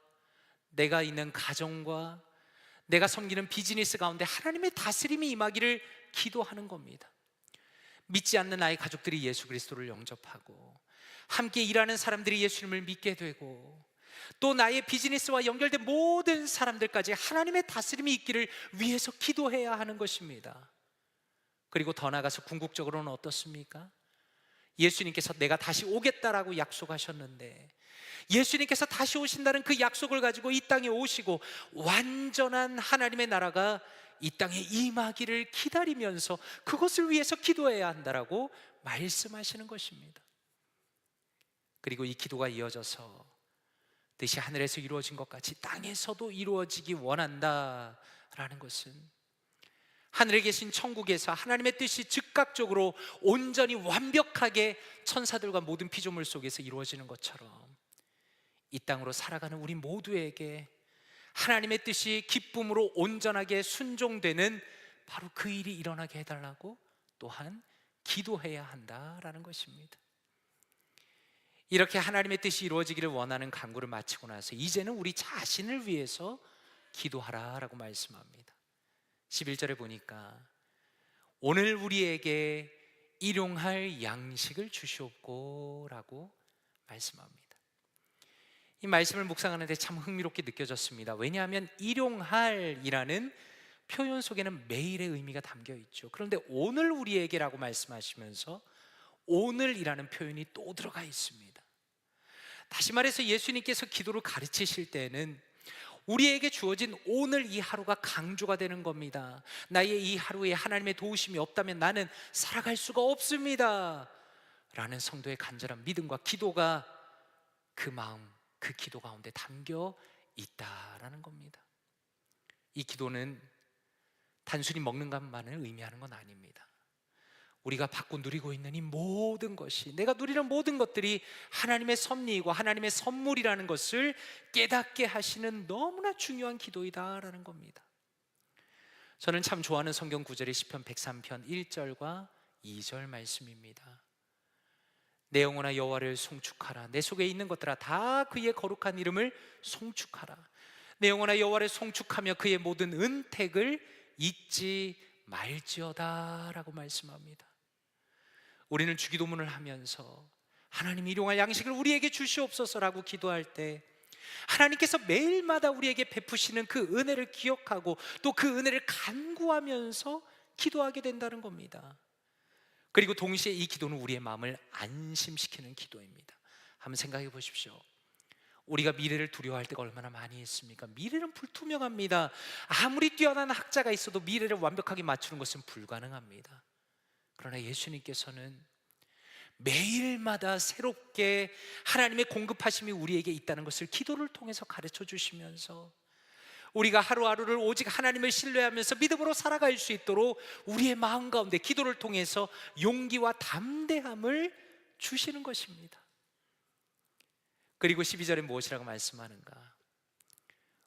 내가 있는 가정과 내가 섬기는 비즈니스 가운데 하나님의 다스림이 임하기를 기도하는 겁니다. 믿지 않는 나의 가족들이 예수 그리스도를 영접하고 함께 일하는 사람들이 예수님을 믿게 되고 또 나의 비즈니스와 연결된 모든 사람들까지 하나님의 다스림이 있기를 위해서 기도해야 하는 것입니다. 그리고 더 나아가서 궁극적으로는 어떻습니까? 예수님께서 내가 다시 오겠다라고 약속하셨는데 예수님께서 다시 오신다는 그 약속을 가지고 이 땅에 오시고 완전한 하나님의 나라가 이 땅에 임하기를 기다리면서 그것을 위해서 기도해야 한다라고 말씀하시는 것입니다. 그리고 이 기도가 이어져서 뜻이 하늘에서 이루어진 것 같이 땅에서도 이루어지기 원한다라는 것은 하늘에 계신 천국에서 하나님의 뜻이 즉각적으로 온전히 완벽하게 천사들과 모든 피조물 속에서 이루어지는 것처럼 이 땅으로 살아가는 우리 모두에게 하나님의 뜻이 기쁨으로 온전하게 순종되는 바로 그 일이 일어나게 해달라고 또한 기도해야 한다라는 것입니다. 이렇게 하나님의 뜻이 이루어지기를 원하는 간구를 마치고 나서 이제는 우리 자신을 위해서 기도하라라고 말씀합니다. 11절에 보니까 오늘 우리에게 일용할 양식을 주시옵고 라고 말씀합니다. 이 말씀을 묵상하는데 참 흥미롭게 느껴졌습니다. 왜냐하면 일용할이라는 표현 속에는 매일의 의미가 담겨 있죠. 그런데 오늘 우리에게라고 말씀하시면서 오늘이라는 표현이 또 들어가 있습니다. 다시 말해서 예수님께서 기도를 가르치실 때는 우리에게 주어진 오늘 이 하루가 강조가 되는 겁니다. 나의 이 하루에 하나님의 도우심이 없다면 나는 살아갈 수가 없습니다 라는 성도의 간절한 믿음과 기도가 그 마음, 그 기도 가운데 담겨 있다라는 겁니다. 이 기도는 단순히 먹는 것만을 의미하는 건 아닙니다. 우리가 받고 누리고 있는 이 모든 것이, 내가 누리는 모든 것들이 하나님의 섭리이고 하나님의 선물이라는 것을 깨닫게 하시는 너무나 중요한 기도이다라는 겁니다. 저는 참 좋아하는 성경 구절이 시편 103편 1절과 2절 말씀입니다. 내 영혼아 여호와를 송축하라. 내 속에 있는 것들아 다 그의 거룩한 이름을 송축하라. 내 영혼아 여호와를 송축하며 그의 모든 은택을 잊지 말지어다 라고 말씀합니다. 우리는 주기도문을 하면서 하나님 일용할 양식을 우리에게 주시옵소서라고 기도할 때 하나님께서 매일마다 우리에게 베푸시는 그 은혜를 기억하고 또 그 은혜를 간구하면서 기도하게 된다는 겁니다. 그리고 동시에 이 기도는 우리의 마음을 안심시키는 기도입니다. 한번 생각해 보십시오. 우리가 미래를 두려워할 때가 얼마나 많이 있습니까? 미래는 불투명합니다. 아무리 뛰어난 학자가 있어도 미래를 완벽하게 맞추는 것은 불가능합니다. 그러나 예수님께서는 매일마다 새롭게 하나님의 공급하심이 우리에게 있다는 것을 기도를 통해서 가르쳐 주시면서 우리가 하루하루를 오직 하나님을 신뢰하면서 믿음으로 살아갈 수 있도록 우리의 마음 가운데 기도를 통해서 용기와 담대함을 주시는 것입니다. 그리고 12절에 무엇이라고 말씀하는가?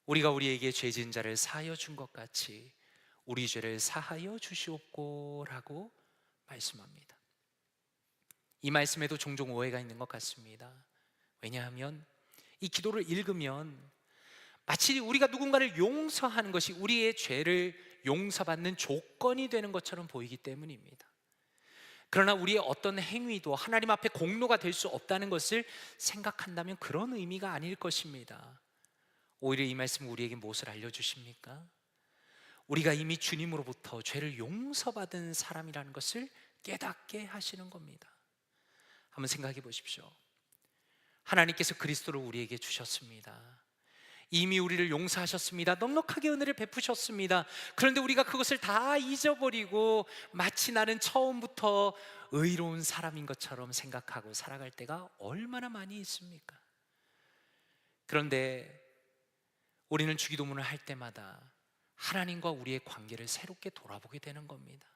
우리가 우리에게 죄 지은 자를 사하여 준 것 같이 우리 죄를 사하여 주시옵고라고 말씀합니다. 이 말씀에도 종종 오해가 있는 것 같습니다. 왜냐하면 이 기도를 읽으면 마치 우리가 누군가를 용서하는 것이 우리의 죄를 용서받는 조건이 되는 것처럼 보이기 때문입니다. 그러나 우리의 어떤 행위도 하나님 앞에 공로가 될 수 없다는 것을 생각한다면 그런 의미가 아닐 것입니다. 오히려 이 말씀은 우리에게 무엇을 알려주십니까? 우리가 이미 주님으로부터 죄를 용서받은 사람이라는 것을 깨닫게 하시는 겁니다. 한번 생각해 보십시오. 하나님께서 그리스도를 우리에게 주셨습니다. 이미 우리를 용서하셨습니다. 넉넉하게 은혜를 베푸셨습니다. 그런데 우리가 그것을 다 잊어버리고 마치 나는 처음부터 의로운 사람인 것처럼 생각하고 살아갈 때가 얼마나 많이 있습니까? 그런데 우리는 주기도문을 할 때마다 하나님과 우리의 관계를 새롭게 돌아보게 되는 겁니다.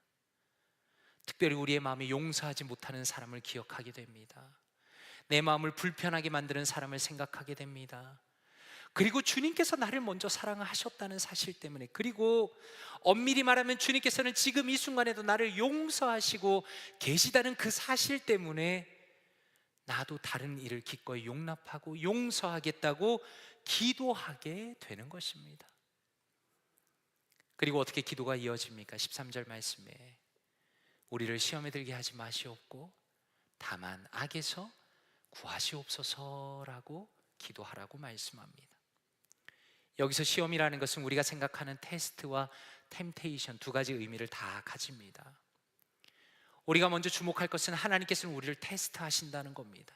특별히 우리의 마음에 용서하지 못하는 사람을 기억하게 됩니다. 내 마음을 불편하게 만드는 사람을 생각하게 됩니다. 그리고 주님께서 나를 먼저 사랑하셨다는 사실 때문에, 그리고 엄밀히 말하면 주님께서는 지금 이 순간에도 나를 용서하시고 계시다는 그 사실 때문에 나도 다른 일을 기꺼이 용납하고 용서하겠다고 기도하게 되는 것입니다. 그리고 어떻게 기도가 이어집니까? 13절 말씀에 우리를 시험에 들게 하지 마시옵고 다만 악에서 구하시옵소서라고 기도하라고 말씀합니다. 여기서 시험이라는 것은 우리가 생각하는 테스트와 템테이션 두 가지 의미를 다 가집니다. 우리가 먼저 주목할 것은 하나님께서는 우리를 테스트하신다는 겁니다.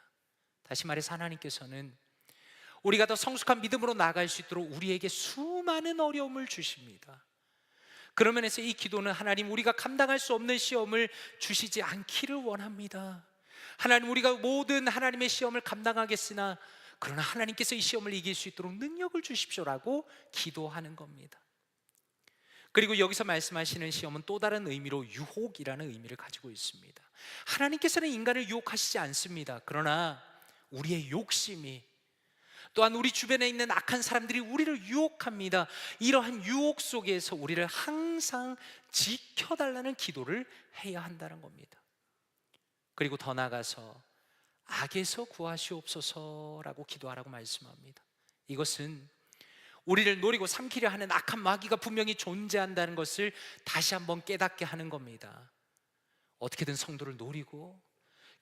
다시 말해서 하나님께서는 우리가 더 성숙한 믿음으로 나아갈 수 있도록 우리에게 수많은 어려움을 주십니다. 그런 면에서 이 기도는 하나님 우리가 감당할 수 없는 시험을 주시지 않기를 원합니다. 하나님 우리가 모든 하나님의 시험을 감당하겠으나 그러나 하나님께서 이 시험을 이길 수 있도록 능력을 주십시오라고 기도하는 겁니다. 그리고 여기서 말씀하시는 시험은 또 다른 의미로 유혹이라는 의미를 가지고 있습니다. 하나님께서는 인간을 유혹하시지 않습니다. 그러나 우리의 욕심이, 또한 우리 주변에 있는 악한 사람들이 우리를 유혹합니다. 이러한 유혹 속에서 우리를 항상 지켜달라는 기도를 해야 한다는 겁니다. 그리고 더 나아가서 악에서 구하시옵소서라고 기도하라고 말씀합니다. 이것은 우리를 노리고 삼키려 하는 악한 마귀가 분명히 존재한다는 것을 다시 한번 깨닫게 하는 겁니다. 어떻게든 성도를 노리고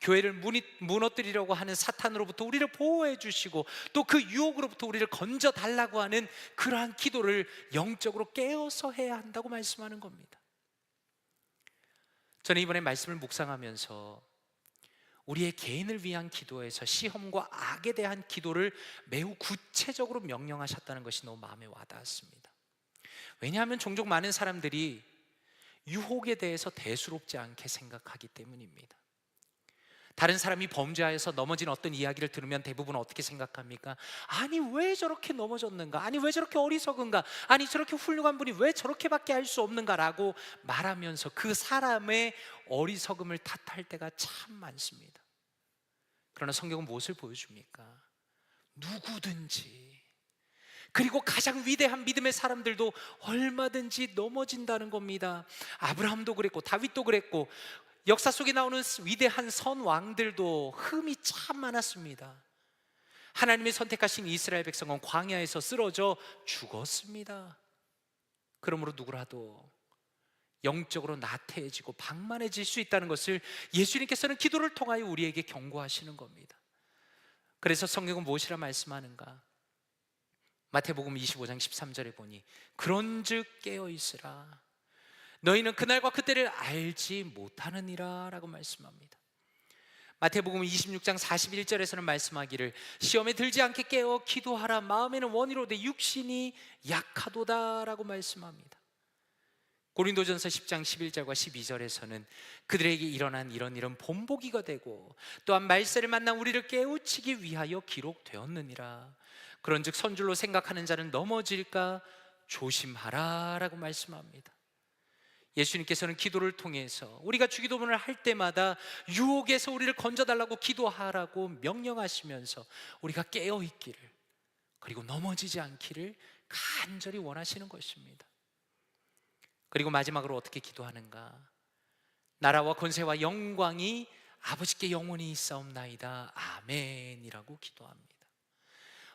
교회를 무너뜨리려고 하는 사탄으로부터 우리를 보호해 주시고 또 그 유혹으로부터 우리를 건져 달라고 하는 그러한 기도를 영적으로 깨어서 해야 한다고 말씀하는 겁니다. 저는 이번에 말씀을 묵상하면서 우리의 개인을 위한 기도에서 시험과 악에 대한 기도를 매우 구체적으로 명령하셨다는 것이 너무 마음에 와닿았습니다. 왜냐하면 종종 많은 사람들이 유혹에 대해서 대수롭지 않게 생각하기 때문입니다. 다른 사람이 범죄하여서 넘어진 어떤 이야기를 들으면 대부분 어떻게 생각합니까? 아니 왜 저렇게 넘어졌는가? 아니 왜 저렇게 어리석은가? 아니 저렇게 훌륭한 분이 왜 저렇게밖에 할 수 없는가? 라고 말하면서 그 사람의 어리석음을 탓할 때가 참 많습니다. 그러나 성경은 무엇을 보여줍니까? 누구든지, 그리고 가장 위대한 믿음의 사람들도 얼마든지 넘어진다는 겁니다. 아브라함도 그랬고 다윗도 그랬고 역사 속에 나오는 위대한 선왕들도 흠이 참 많았습니다. 하나님의 선택하신 이스라엘 백성은 광야에서 쓰러져 죽었습니다. 그러므로 누구라도 영적으로 나태해지고 방만해질 수 있다는 것을 예수님께서는 기도를 통하여 우리에게 경고하시는 겁니다. 그래서 성경은 무엇이라 말씀하는가? 마태복음 25장 13절에 보니 그런즉 깨어있으라, 너희는 그날과 그때를 알지 못하느니라 라고 말씀합니다. 마태복음 26장 41절에서는 말씀하기를 시험에 들지 않게 깨어 기도하라, 마음에는 원이로되 육신이 약하도다 라고 말씀합니다. 고린도전서 10장 11절과 12절에서는 그들에게 일어난 이런 일은 본보기가 되고 또한 말세를 만난 우리를 깨우치기 위하여 기록되었느니라. 그런즉 선줄로 생각하는 자는 넘어질까 조심하라 라고 말씀합니다. 예수님께서는 기도를 통해서 우리가 주기도문을 할 때마다 유혹에서 우리를 건져달라고 기도하라고 명령하시면서 우리가 깨어있기를, 그리고 넘어지지 않기를 간절히 원하시는 것입니다. 그리고 마지막으로 어떻게 기도하는가? 나라와 권세와 영광이 아버지께 영원히 있사옵나이다 아멘이라고 기도합니다.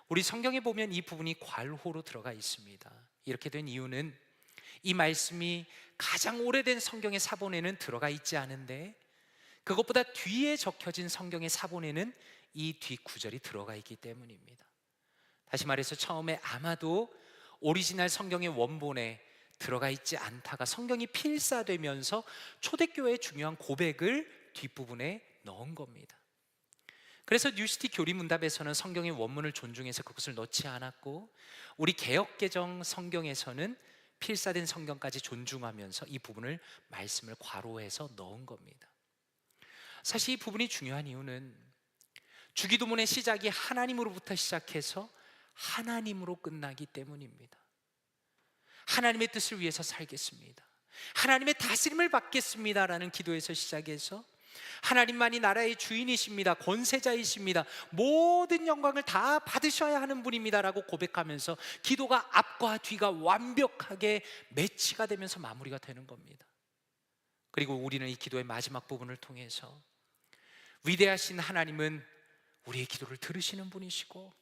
우리 성경에 보면 이 부분이 괄호로 들어가 있습니다. 이렇게 된 이유는 이 말씀이 가장 오래된 성경의 사본에는 들어가 있지 않은데 그것보다 뒤에 적혀진 성경의 사본에는 이 뒷구절이 들어가 있기 때문입니다. 다시 말해서 처음에 아마도 오리지널 성경의 원본에 들어가 있지 않다가 성경이 필사되면서 초대교회의 중요한 고백을 뒷부분에 넣은 겁니다. 그래서 뉴시티 교리문답에서는 성경의 원문을 존중해서 그것을 넣지 않았고, 우리 개역개정 성경에서는 필사된 성경까지 존중하면서 이 부분을 말씀을 괄호해서 넣은 겁니다. 사실 이 부분이 중요한 이유는 주기도문의 시작이 하나님으로부터 시작해서 하나님으로 끝나기 때문입니다. 하나님의 뜻을 위해서 살겠습니다, 하나님의 다스림을 받겠습니다라는 기도에서 시작해서 하나님만이 나라의 주인이십니다, 권세자이십니다, 모든 영광을 다 받으셔야 하는 분입니다라고 고백하면서 기도가 앞과 뒤가 완벽하게 매치가 되면서 마무리가 되는 겁니다. 그리고 우리는 이 기도의 마지막 부분을 통해서 위대하신 하나님은 우리의 기도를 들으시는 분이시고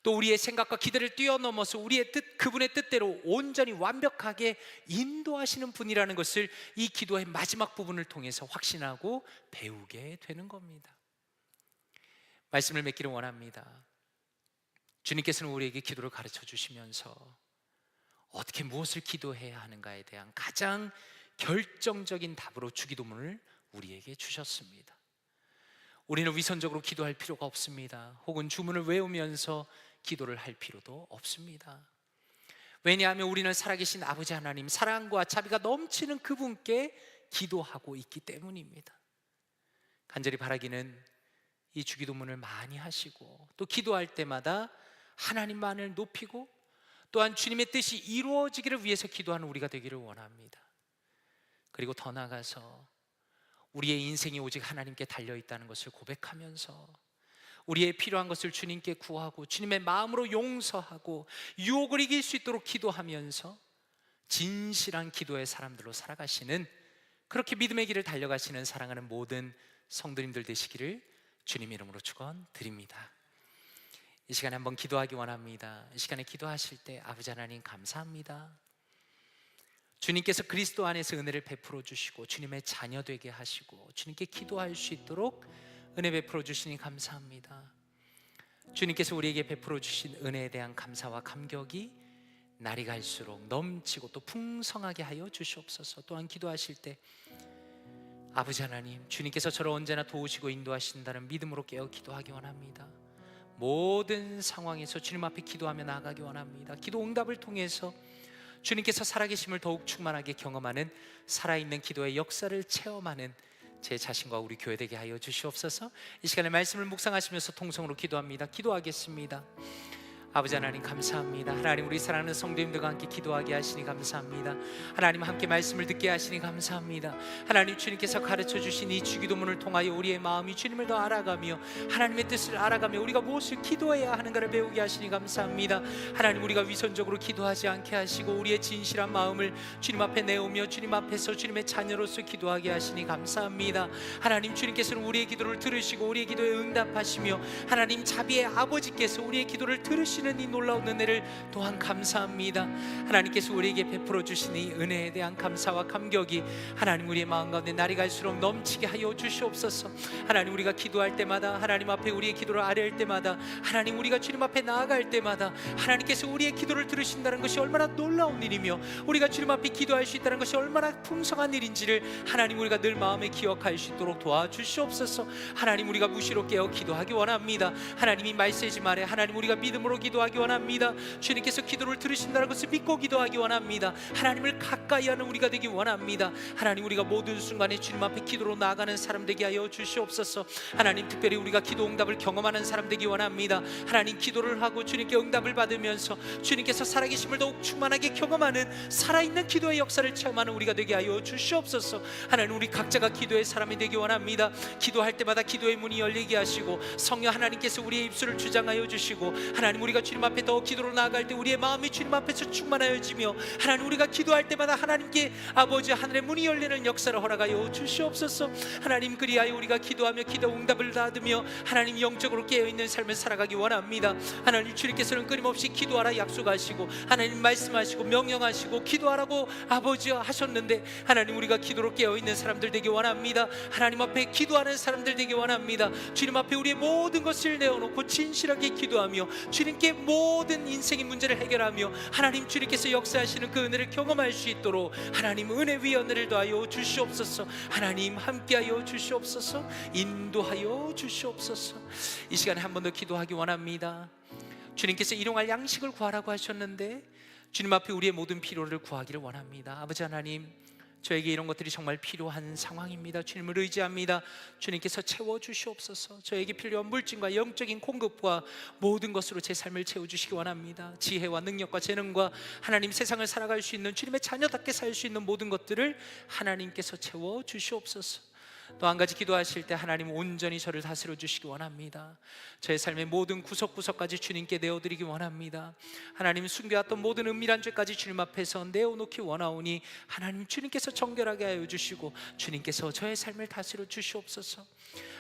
또 우리의 생각과 기대를 뛰어넘어서 우리의 뜻, 그분의 뜻대로 온전히 완벽하게 인도하시는 분이라는 것을 이 기도의 마지막 부분을 통해서 확신하고 배우게 되는 겁니다. 말씀을 맺기를 원합니다. 주님께서는 우리에게 기도를 가르쳐 주시면서 어떻게 무엇을 기도해야 하는가에 대한 가장 결정적인 답으로 주기도문을 우리에게 주셨습니다. 우리는 위선적으로 기도할 필요가 없습니다. 혹은 주문을 외우면서 기도를 할 필요도 없습니다. 왜냐하면 우리는 살아계신 아버지 하나님, 사랑과 자비가 넘치는 그분께 기도하고 있기 때문입니다. 간절히 바라기는 이 주기도문을 많이 하시고 또 기도할 때마다 하나님만을 높이고 또한 주님의 뜻이 이루어지기를 위해서 기도하는 우리가 되기를 원합니다. 그리고 더 나아가서 우리의 인생이 오직 하나님께 달려있다는 것을 고백하면서 우리의 필요한 것을 주님께 구하고 주님의 마음으로 용서하고 유혹을 이길 수 있도록 기도하면서 진실한 기도의 사람들로 살아가시는, 그렇게 믿음의 길을 달려가시는 사랑하는 모든 성도님들 되시기를 주님 이름으로 축원드립니다. 이 시간에 한번 기도하기 원합니다. 이 시간에 기도하실 때 아버지 하나님 감사합니다. 주님께서 그리스도 안에서 은혜를 베풀어 주시고 주님의 자녀 되게 하시고 주님께 기도할 수 있도록 은혜 베풀어 주시니 감사합니다. 주님께서 우리에게 베풀어 주신 은혜에 대한 감사와 감격이 날이 갈수록 넘치고 또 풍성하게 하여 주시옵소서. 또한 기도하실 때 아버지 하나님, 주님께서 저를 언제나 도우시고 인도하신다는 믿음으로 깨어 기도하기 원합니다. 모든 상황에서 주님 앞에 기도하며 나아가기 원합니다. 기도 응답을 통해서 주님께서 살아계심을 더욱 충만하게 경험하는 살아있는 기도의 역사를 체험하는 제 자신과 우리 교회 되게 하여 주시옵소서. 이 시간에 말씀을 묵상하시면서 통성으로 기도합니다. 기도하겠습니다. 아버지 하나님 감사합니다. 하나님 우리 사랑하는 성도님들과 함께 기도하게 하시니 감사합니다. 하나님 함께 말씀을 듣게 하시니 감사합니다. 하나님 주님께서 가르쳐 주신 이 주기도문을 통하여 우리의 마음이 주님을 더 알아가며 하나님의 뜻을 알아가며 우리가 무엇을 기도해야 하는가를 배우게 하시니 감사합니다. 하나님 우리가 위선적으로 기도하지 않게 하시고 우리의 진실한 마음을 주님 앞에 내오며 주님 앞에서 주님의 자녀로서 기도하게 하시니 감사합니다. 하나님 주님께서는 우리의 기도를 들으시고 우리의 기도에 응답하시며 하나님 자비의 아버지께서 우리의 기도를 들으시는 이 놀라운 은혜를 또한 감사합니다. 하나님께서 우리에게 베풀어 주신 이 은혜에 대한 감사와 감격이 하나님 우리의 마음 가운데 날이 갈수록 넘치게 하여 주시옵소서. 하나님 우리가 기도할 때마다 하나님 앞에 우리의 기도를 아뢰할 때마다 하나님 우리가 주님 앞에 나아갈 때마다 하나님께서 우리의 기도를 들으신다는 것이 얼마나 놀라운 일이며 우리가 주님 앞에 기도할 수 있다는 것이 얼마나 풍성한 일인지를 하나님 우리가 늘 마음에 기억할 수 있도록 도와주시옵소서. 하나님 우리가 무시로 깨어 기도하기 원합니다. 하나님이 말세지 말에 하나님 우리가 믿음으로 기도하기 원합니다. 주님께서 기도를 들으신다는 것을 믿고 기도하기 원합니다. 하나님을 가까이 하는 우리가 되기 원합니다. 하나님 우리가 모든 순간에 주님 앞에 기도로 나아가는 사람 되게 하여 주시옵소서. 하나님 특별히 우리가 기도 응답을 경험하는 사람 되기 원합니다. 하나님 기도를 하고 주님께 응답을 받으면서 주님께서 살아계심을 더욱 충만하게 경험하는 살아있는 기도의 역사를 체험하는 우리가 되게 하여 주시옵소서. 하나님 우리 각자가 기도의 사람이 되기 원합니다. 기도할 때마다 기도의 문이 열리게 하시고 성령 하나님께서 우리의 입술을 주장하여 주시고 하나님 우리가 주님 앞에 더 기도로 나아갈 때 우리의 마음이 주님 앞에서 충만하여지며 하나님 우리가 기도할 때마다 하나님께 아버지 하늘의 문이 열리는 역사를 허락하여 주시옵소서. 하나님 그리하여 우리가 기도하며 기도 응답을 받으며 하나님 영적으로 깨어있는 삶을 살아가기 원합니다. 하나님 주님께서는 끊임없이 기도하라 약속하시고 하나님 말씀하시고 명령하시고 기도하라고 아버지 하셨는데 하나님 우리가 기도로 깨어있는 사람들 되기 원합니다. 하나님 앞에 기도하는 사람들 되기 원합니다. 주님 앞에 우리의 모든 것을 내어놓고 진실하게 기도하며 주님께 모든 인생의 문제를 해결하며 하나님 주님께서 역사하시는 그 은혜를 경험할 수 있도록 하나님 은혜 위에 은혜를 더하여 주시옵소서. 하나님 함께하여 주시옵소서. 인도하여 주시옵소서. 이 시간에 한 번 더 기도하기 원합니다. 주님께서 일용할 양식을 구하라고 하셨는데 주님 앞에 우리의 모든 필요를 구하기를 원합니다. 아버지 하나님 저에게 이런 것들이 정말 필요한 상황입니다. 주님을 의지합니다. 주님께서 채워주시옵소서. 저에게 필요한 물질과 영적인 공급과 모든 것으로 제 삶을 채워주시기 원합니다. 지혜와 능력과 재능과 하나님 세상을 살아갈 수 있는 주님의 자녀답게 살 수 있는 모든 것들을 하나님께서 채워주시옵소서. 또 한 가지 기도하실 때 하나님 온전히 저를 다스려 주시기 원합니다. 저의 삶의 모든 구석구석까지 주님께 내어드리기 원합니다. 하나님 숨겨왔던 모든 은밀한 죄까지 주님 앞에서 내어놓기 원하오니 하나님 주님께서 정결하게 하여 주시고 주님께서 저의 삶을 다스려 주시옵소서.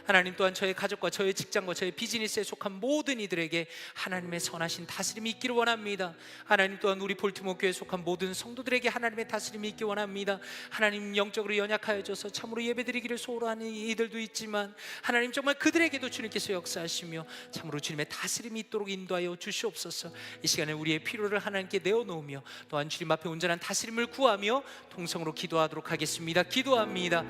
하나님 또한 저의 가족과 저의 직장과 저의 비즈니스에 속한 모든 이들에게 하나님의 선하신 다스림이 있기를 원합니다. 하나님 또한 우리 볼티모어 교회에 속한 모든 성도들에게 하나님의 다스림이 있기 원합니다. 하나님 영적으로 연약하여져서 참으로 예배드리기를 소홀하는 이들도 있지만 하나님 정말 그들에게도 주님께서 역사하시며 참으로 주님의 다스림이 있도록 인도하여 주시옵소서. 이 시간에 우리의 필요를 하나님께 내어놓으며 또한 주님 앞에 온전한 다스림을 구하며 통성으로 기도하도록 하겠습니다. 기도합니다.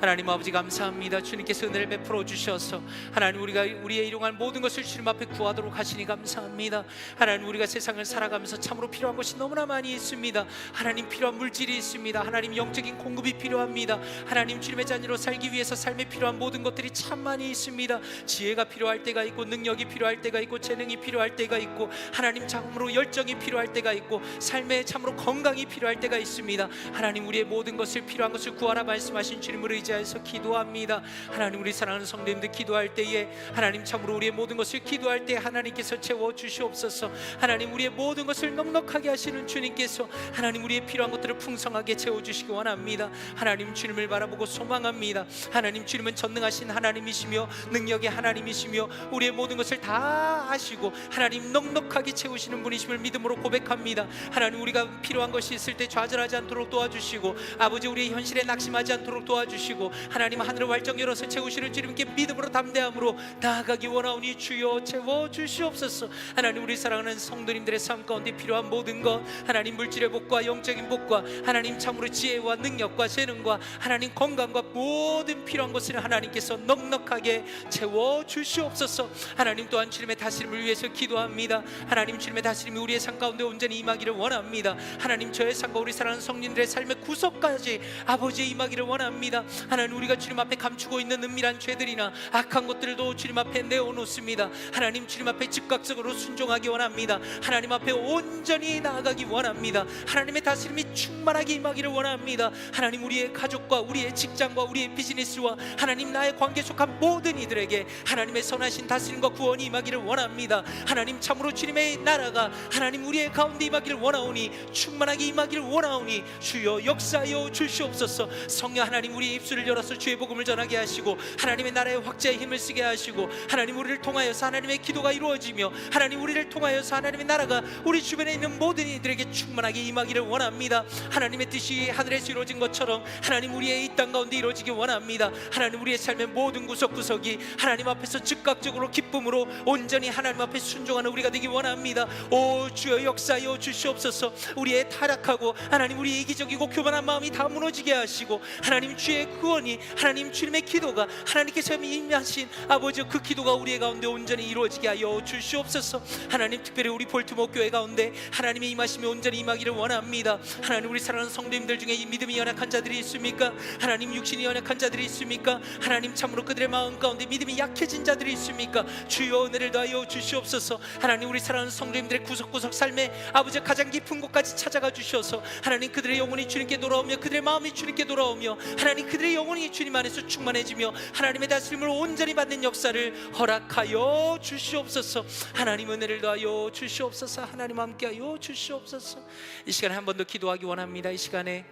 하나님 아버지 감사합니다. 주님께서 은혜를 베풀어 주셔서 하나님 우리가 우리의 일용할 모든 것을 주님 앞에 구하도록 하시니 감사합니다. 하나님 우리가 세상을 살아가면서 참으로 필요한 것이 너무나 많이 있습니다. 하나님 필요한 물질이 있습니다. 하나님 영적인 공급이 필요합니다. 하나님 주님의 자녀로 살기 위해서 삶에 필요한 모든 것들이 참 많이 있습니다. 지혜가 필요할 때가 있고 능력이 필요할 때가 있고 재능이 필요할 때가 있고 하나님 참으로 열정이 필요할 때가 있고 삶에 참으로 건강이 필요할 때가 있습니다. 하나님 우리의 모든 것을 필요한 것을 구하라 말씀하신 주님을 의지하여서 기도합니다. 하나님 우리 사랑하는 성도님들 기도할 때에 하나님 참으로 우리의 모든 것을 기도할 때 하나님께서 채워주시옵소서. 하나님 우리의 모든 것을 넉넉하게 하시는 주님께서 하나님 우리의 필요한 것들을 풍성하게 채워주시기 원합니다. 하나님 주님을 바라보고 소망합니다. 하나님 주님은 전능하신 하나님이시며 능력의 하나님이시며 우리의 모든 것을 다 아시고 하나님 넉넉하게 채우시는 분이심을 믿음으로 고백합니다. 하나님 우리가 필요한 것이 있을 때 좌절하지 않도록 도와주시고 아버지 우리의 현실에 낙심하지 않도록 도와주시고 하나님 하늘을 활짝 열어서 채우시는 주님께 믿음으로 담대함으로 나아가기 원하오니 주여 채워주시옵소서. 하나님 우리 사랑하는 성도님들의 삶 가운데 필요한 모든 것 하나님 물질의 복과 영적인 복과 하나님 참으로 지혜와 능력과 재능과 하나님 건강과 모든 모든 필요한 것을 하나님께서 넉넉하게 채워 주시옵소서. 하나님 또한 주님의 다스림을 위해서 기도합니다. 하나님 주님의 다스림이 우리의 삶 가운데 온전히 임하기를 원합니다. 하나님 저의 삶과 우리 사랑하는 성민들의 삶의 구석까지 아버지의 임하기를 원합니다. 하나님 우리가 주님 앞에 감추고 있는 은밀한 죄들이나 악한 것들도 주님 앞에 내어놓습니다. 하나님 주님 앞에 즉각적으로 순종하기 원합니다. 하나님 앞에 온전히 나아가기 원합니다. 하나님의 다스림이 충만하게 임하기를 원합니다. 하나님 우리의 가족과 우리의 직장과 우리의 비즈니스와 하나님 나의 관계 속한 모든 이들에게 하나님의 선하신 다스림과 구원이 임하기를 원합니다. 하나님 참으로 주님의 나라가 하나님 우리의 가운데 임하기를 원하오니 충만하게 임하기를 원하오니 주여 역사하여 주시옵소서. 성령 하나님 우리의 입술을 열어서 주의 복음을 전하게 하시고 하나님의 나라의 확자의 힘을 쓰게 하시고 하나님 우리를 통하여서 하나님의 기도가 이루어지며 하나님 우리를 통하여서 하나님의 나라가 우리 주변에 있는 모든 이들에게 충만하게 임하기를 원합니다. 하나님의 뜻이 하늘에서 이루어진 것처럼 하나님 우리의 이 땅 가운데 이루어지기 원합니다. 하나님 우리의 삶의 모든 구석구석이 하나님 앞에서 즉각적으로 기쁨으로 온전히 하나님 앞에 순종하는 우리가 되기 원합니다. 오 주여 역사하여 주시옵소서. 우리의 타락하고 하나님 우리의 이기적이고 교만한 마음이 다 무너지게 하시고 하나님 주의 구원이 하나님 주님의 기도가 하나님께서 임하신 아버지 그 기도가 우리의 가운데 온전히 이루어지게 하여 주시옵소서. 하나님 특별히 우리 볼트모 교회 가운데 하나님의 임하심이 온전히 임하기를 원합니다. 하나님 우리 사랑하는 성도님들 중에 이 믿음이 연약한 자들이 있습니까? 하나님 육신이 연약한 자들이 있습니까? 하나님 참으로 그들의 마음 가운데 믿음이 약해진 자들이 있습니까? 주여 은혜를 더하여 주시옵소서. 하나님 우리 사랑하는 성도님들의 구석구석 삶에 아버지 가장 깊은 곳까지 찾아가 주셔서 하나님 그들의 영혼이 주님께 돌아오며 그들의 마음이 주님께 돌아오며 하나님 그들의 영혼이 주님 안에서 충만해지며 하나님의 다스림을 온전히 받는 역사를 허락하여 주시옵소서. 하나님 은혜를 더하여 주시옵소서. 하나님 함께하여 주시옵소서. 이 시간에 한 번 더 기도하기 원합니다. 이 시간에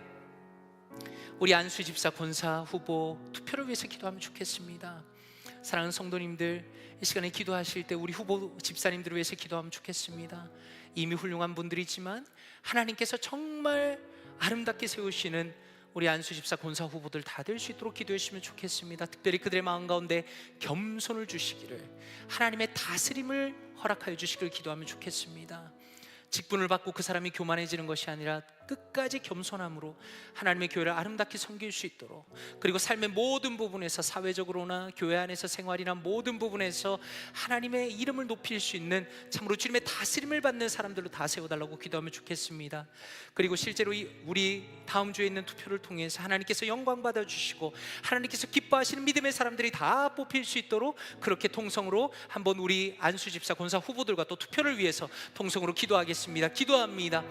우리 안수 집사 권사 후보 투표를 위해서 기도하면 좋겠습니다. 사랑하는 성도님들 이 시간에 기도하실 때 우리 후보 집사님들을 위해서 기도하면 좋겠습니다. 이미 훌륭한 분들이지만 하나님께서 정말 아름답게 세우시는 우리 안수 집사 권사 후보들 다 될 수 있도록 기도해 주시면 좋겠습니다. 특별히 그들의 마음 가운데 겸손을 주시기를 하나님의 다스림을 허락하여 주시기를 기도하면 좋겠습니다. 직분을 받고 그 사람이 교만해지는 것이 아니라 끝까지 겸손함으로 하나님의 교회를 아름답게 섬길 수 있도록, 그리고 삶의 모든 부분에서 사회적으로나 교회 안에서 생활이나 모든 부분에서 하나님의 이름을 높일 수 있는 참으로 주님의 다스림을 받는 사람들로 다 세워달라고 기도하면 좋겠습니다. 그리고 실제로 우리 다음 주에 있는 투표를 통해서 하나님께서 영광 받아주시고 하나님께서 기뻐하시는 믿음의 사람들이 다 뽑힐 수 있도록 그렇게 통성으로 한번 우리 안수집사 권사 후보들과 또 투표를 위해서 통성으로 기도하겠습니다. 기도합니다.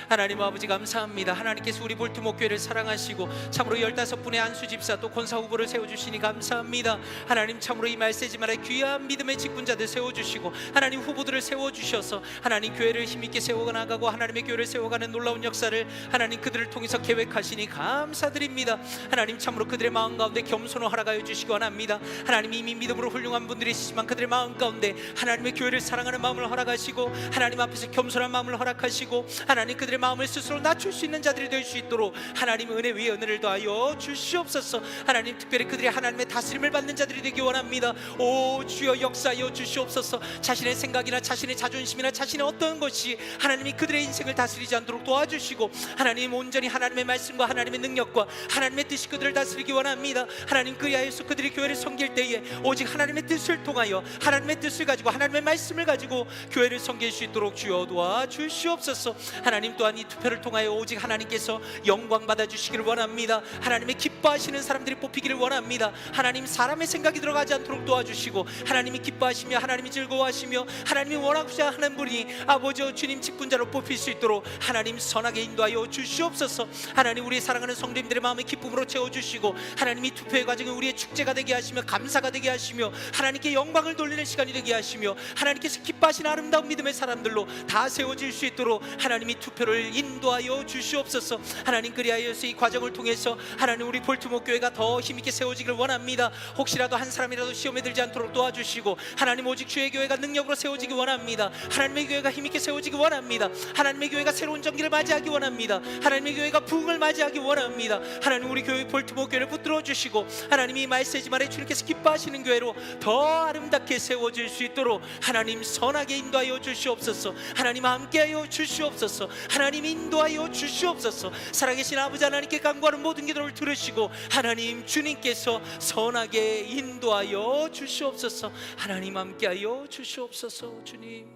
하나님 아버지 감사합니다. 하나님께서 우리 볼트모 교회를 사랑하시고 참으로 15분의 안수집사 또 권사 후보를 세워주시니 감사합니다. 하나님 참으로 이 말세지만의 귀한 믿음의 직분자들 세워주시고 하나님 후보들을 세워주셔서 하나님 교회를 힘있게 세워나가고 하나님의 교회를 세워가는 놀라운 역사를 하나님 그들을 통해서 계획하시니 감사드립니다. 하나님 참으로 그들의 마음 가운데 겸손을 허락하여 주시기 원합니다. 하나님 이미 믿음으로 훌륭한 분들이시지만 그들의 마음 가운데 하나님의 교회를 사랑하는 마음을 허락하시고 하나님 앞에서 겸손한 마음을 허락하시고 하나님 그들의 마음을 스스로 낮출 수 있는 자들이 될 수 있도록 하나님 은혜 위에 은혜를 더하여 주시옵소서. 하나님 특별히 그들이 하나님의 다스림을 받는 자들이 되기 원합니다. 오 주여 역사하여 주시옵소서. 자신의 생각이나 자신의 자존심이나 자신의 어떤 것이 하나님이 그들의 인생을 다스리지 않도록 도와주시고 하나님 온전히 하나님의 말씀과 하나님의 능력과 하나님의 뜻이 그들을 다스리기 원합니다. 하나님 그리하여서 그들이 교회를 섬길 때에 오직 하나님의 뜻을 통하여 하나님의 뜻을 가지고 하나님의 말씀을 가지고 교회를 섬길 수 있도록 주여 도와주시옵소서. 하나님 또한 이 투표를 통하여 오직 하나님께서 영광 받아주시기를 원합니다. 하나님의 기뻐하시는 사람들이 뽑히기를 원합니다. 하나님 사람의 생각이 들어가지 않도록 도와주시고 하나님이 기뻐하시며 하나님이 즐거워하시며 하나님이 원하고자 하는 분이 아버지 주님 직분자로 뽑힐 수 있도록 하나님 선하게 인도하여 주시옵소서. 하나님 우리 사랑하는 성도님들의 마음을 기쁨으로 채워주시고 하나님이 투표의 과정이 우리의 축제가 되게 하시며 감사가 되게 하시며 하나님께 영광을 돌리는 시간이 되게 하시며 하나님께서 기뻐하시는 아름다운 믿음의 사람들로 다 세워질 수 있도록 하나님이 투표를 인도하여 주시옵소서. 하나님 그리하여서 이 과정을 통해서 하나님 우리 볼트모 교회가 더 힘있게 세워지기를 원합니다. 혹시라도 한 사람이라도 시험에 들지 않도록 도와주시고 하나님 오직 주의 교회가 능력으로 세워지기 원합니다. 하나님의 교회가 힘있게 세워지기 원합니다. 하나님의 교회가 새로운 전기를 맞이하기 원합니다. 하나님의 교회가 부흥을 맞이하기 원합니다. 하나님 우리 교회 볼트모 교회를 붙들어 주시고 하나님이 말세지만에 주님께서 기뻐하시는 교회로 더 아름답게 세워질 수 있도록 하나님 선하게 인도하여 주시옵소서. 하나님 함께하여 주시옵소서. 하나님 인도하여 주시하여 주시옵소서. 살아계신 아버지 하나님께 간구하는 모든 기도를 들으시고 하나님 주님께서 선하게 인도하여 주시옵소서. 하나님 함께하여 주시옵소서. 주님,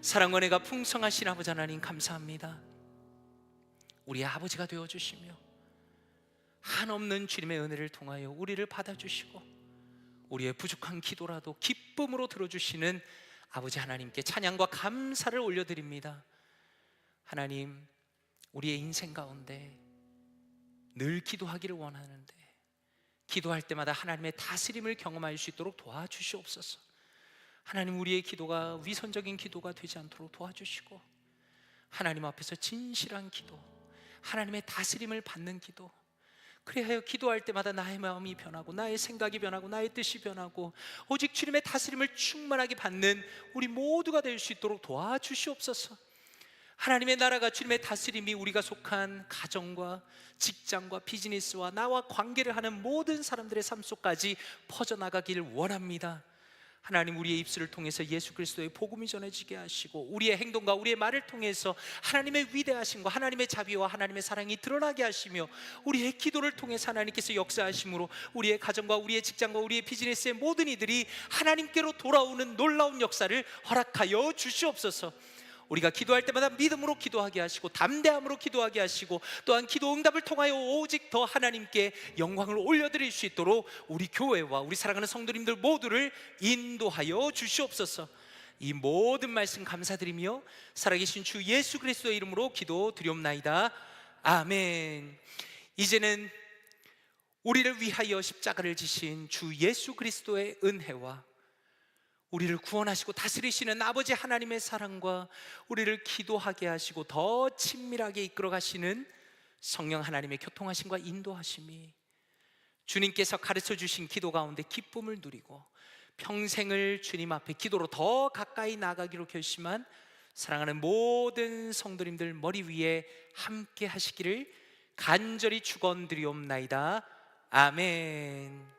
사랑과 은혜가 풍성하신 아버지 하나님 감사합니다. 우리의 아버지가 되어주시며 한없는 주님의 은혜를 통하여 우리를 받아주시고 우리의 부족한 기도라도 기쁨으로 들어주시는 아버지 하나님께 찬양과 감사를 올려드립니다. 하나님, 우리의 인생 가운데 늘 기도하기를 원하는데 기도할 때마다 하나님의 다스림을 경험할 수 있도록 도와주시옵소서. 하나님, 우리의 기도가 위선적인 기도가 되지 않도록 도와주시고 하나님 앞에서 진실한 기도, 하나님의 다스림을 받는 기도, 그래야 기도할 때마다 나의 마음이 변하고 나의 생각이 변하고 나의 뜻이 변하고 오직 주님의 다스림을 충만하게 받는 우리 모두가 될 수 있도록 도와주시옵소서. 하나님의 나라가, 주님의 다스림이 우리가 속한 가정과 직장과 비즈니스와 나와 관계를 하는 모든 사람들의 삶 속까지 퍼져나가기를 원합니다. 하나님, 우리의 입술을 통해서 예수 그리스도의 복음이 전해지게 하시고 우리의 행동과 우리의 말을 통해서 하나님의 위대하심과 하나님의 자비와 하나님의 사랑이 드러나게 하시며 우리의 기도를 통해서 하나님께서 역사하심으로 우리의 가정과 우리의 직장과 우리의 비즈니스의 모든 이들이 하나님께로 돌아오는 놀라운 역사를 허락하여 주시옵소서. 우리가 기도할 때마다 믿음으로 기도하게 하시고 담대함으로 기도하게 하시고 또한 기도 응답을 통하여 오직 더 하나님께 영광을 올려드릴 수 있도록 우리 교회와 우리 사랑하는 성도님들 모두를 인도하여 주시옵소서. 이 모든 말씀 감사드리며 살아계신 주 예수 그리스도의 이름으로 기도드리옵나이다. 아멘. 이제는 우리를 위하여 십자가를 지신 주 예수 그리스도의 은혜와 우리를 구원하시고 다스리시는 아버지 하나님의 사랑과 우리를 기도하게 하시고 더 친밀하게 이끌어 가시는 성령 하나님의 교통하심과 인도하심이 주님께서 가르쳐 주신 기도 가운데 기쁨을 누리고 평생을 주님 앞에 기도로 더 가까이 나가기로 결심한 사랑하는 모든 성도님들 머리 위에 함께 하시기를 간절히 축원드리옵나이다. 아멘.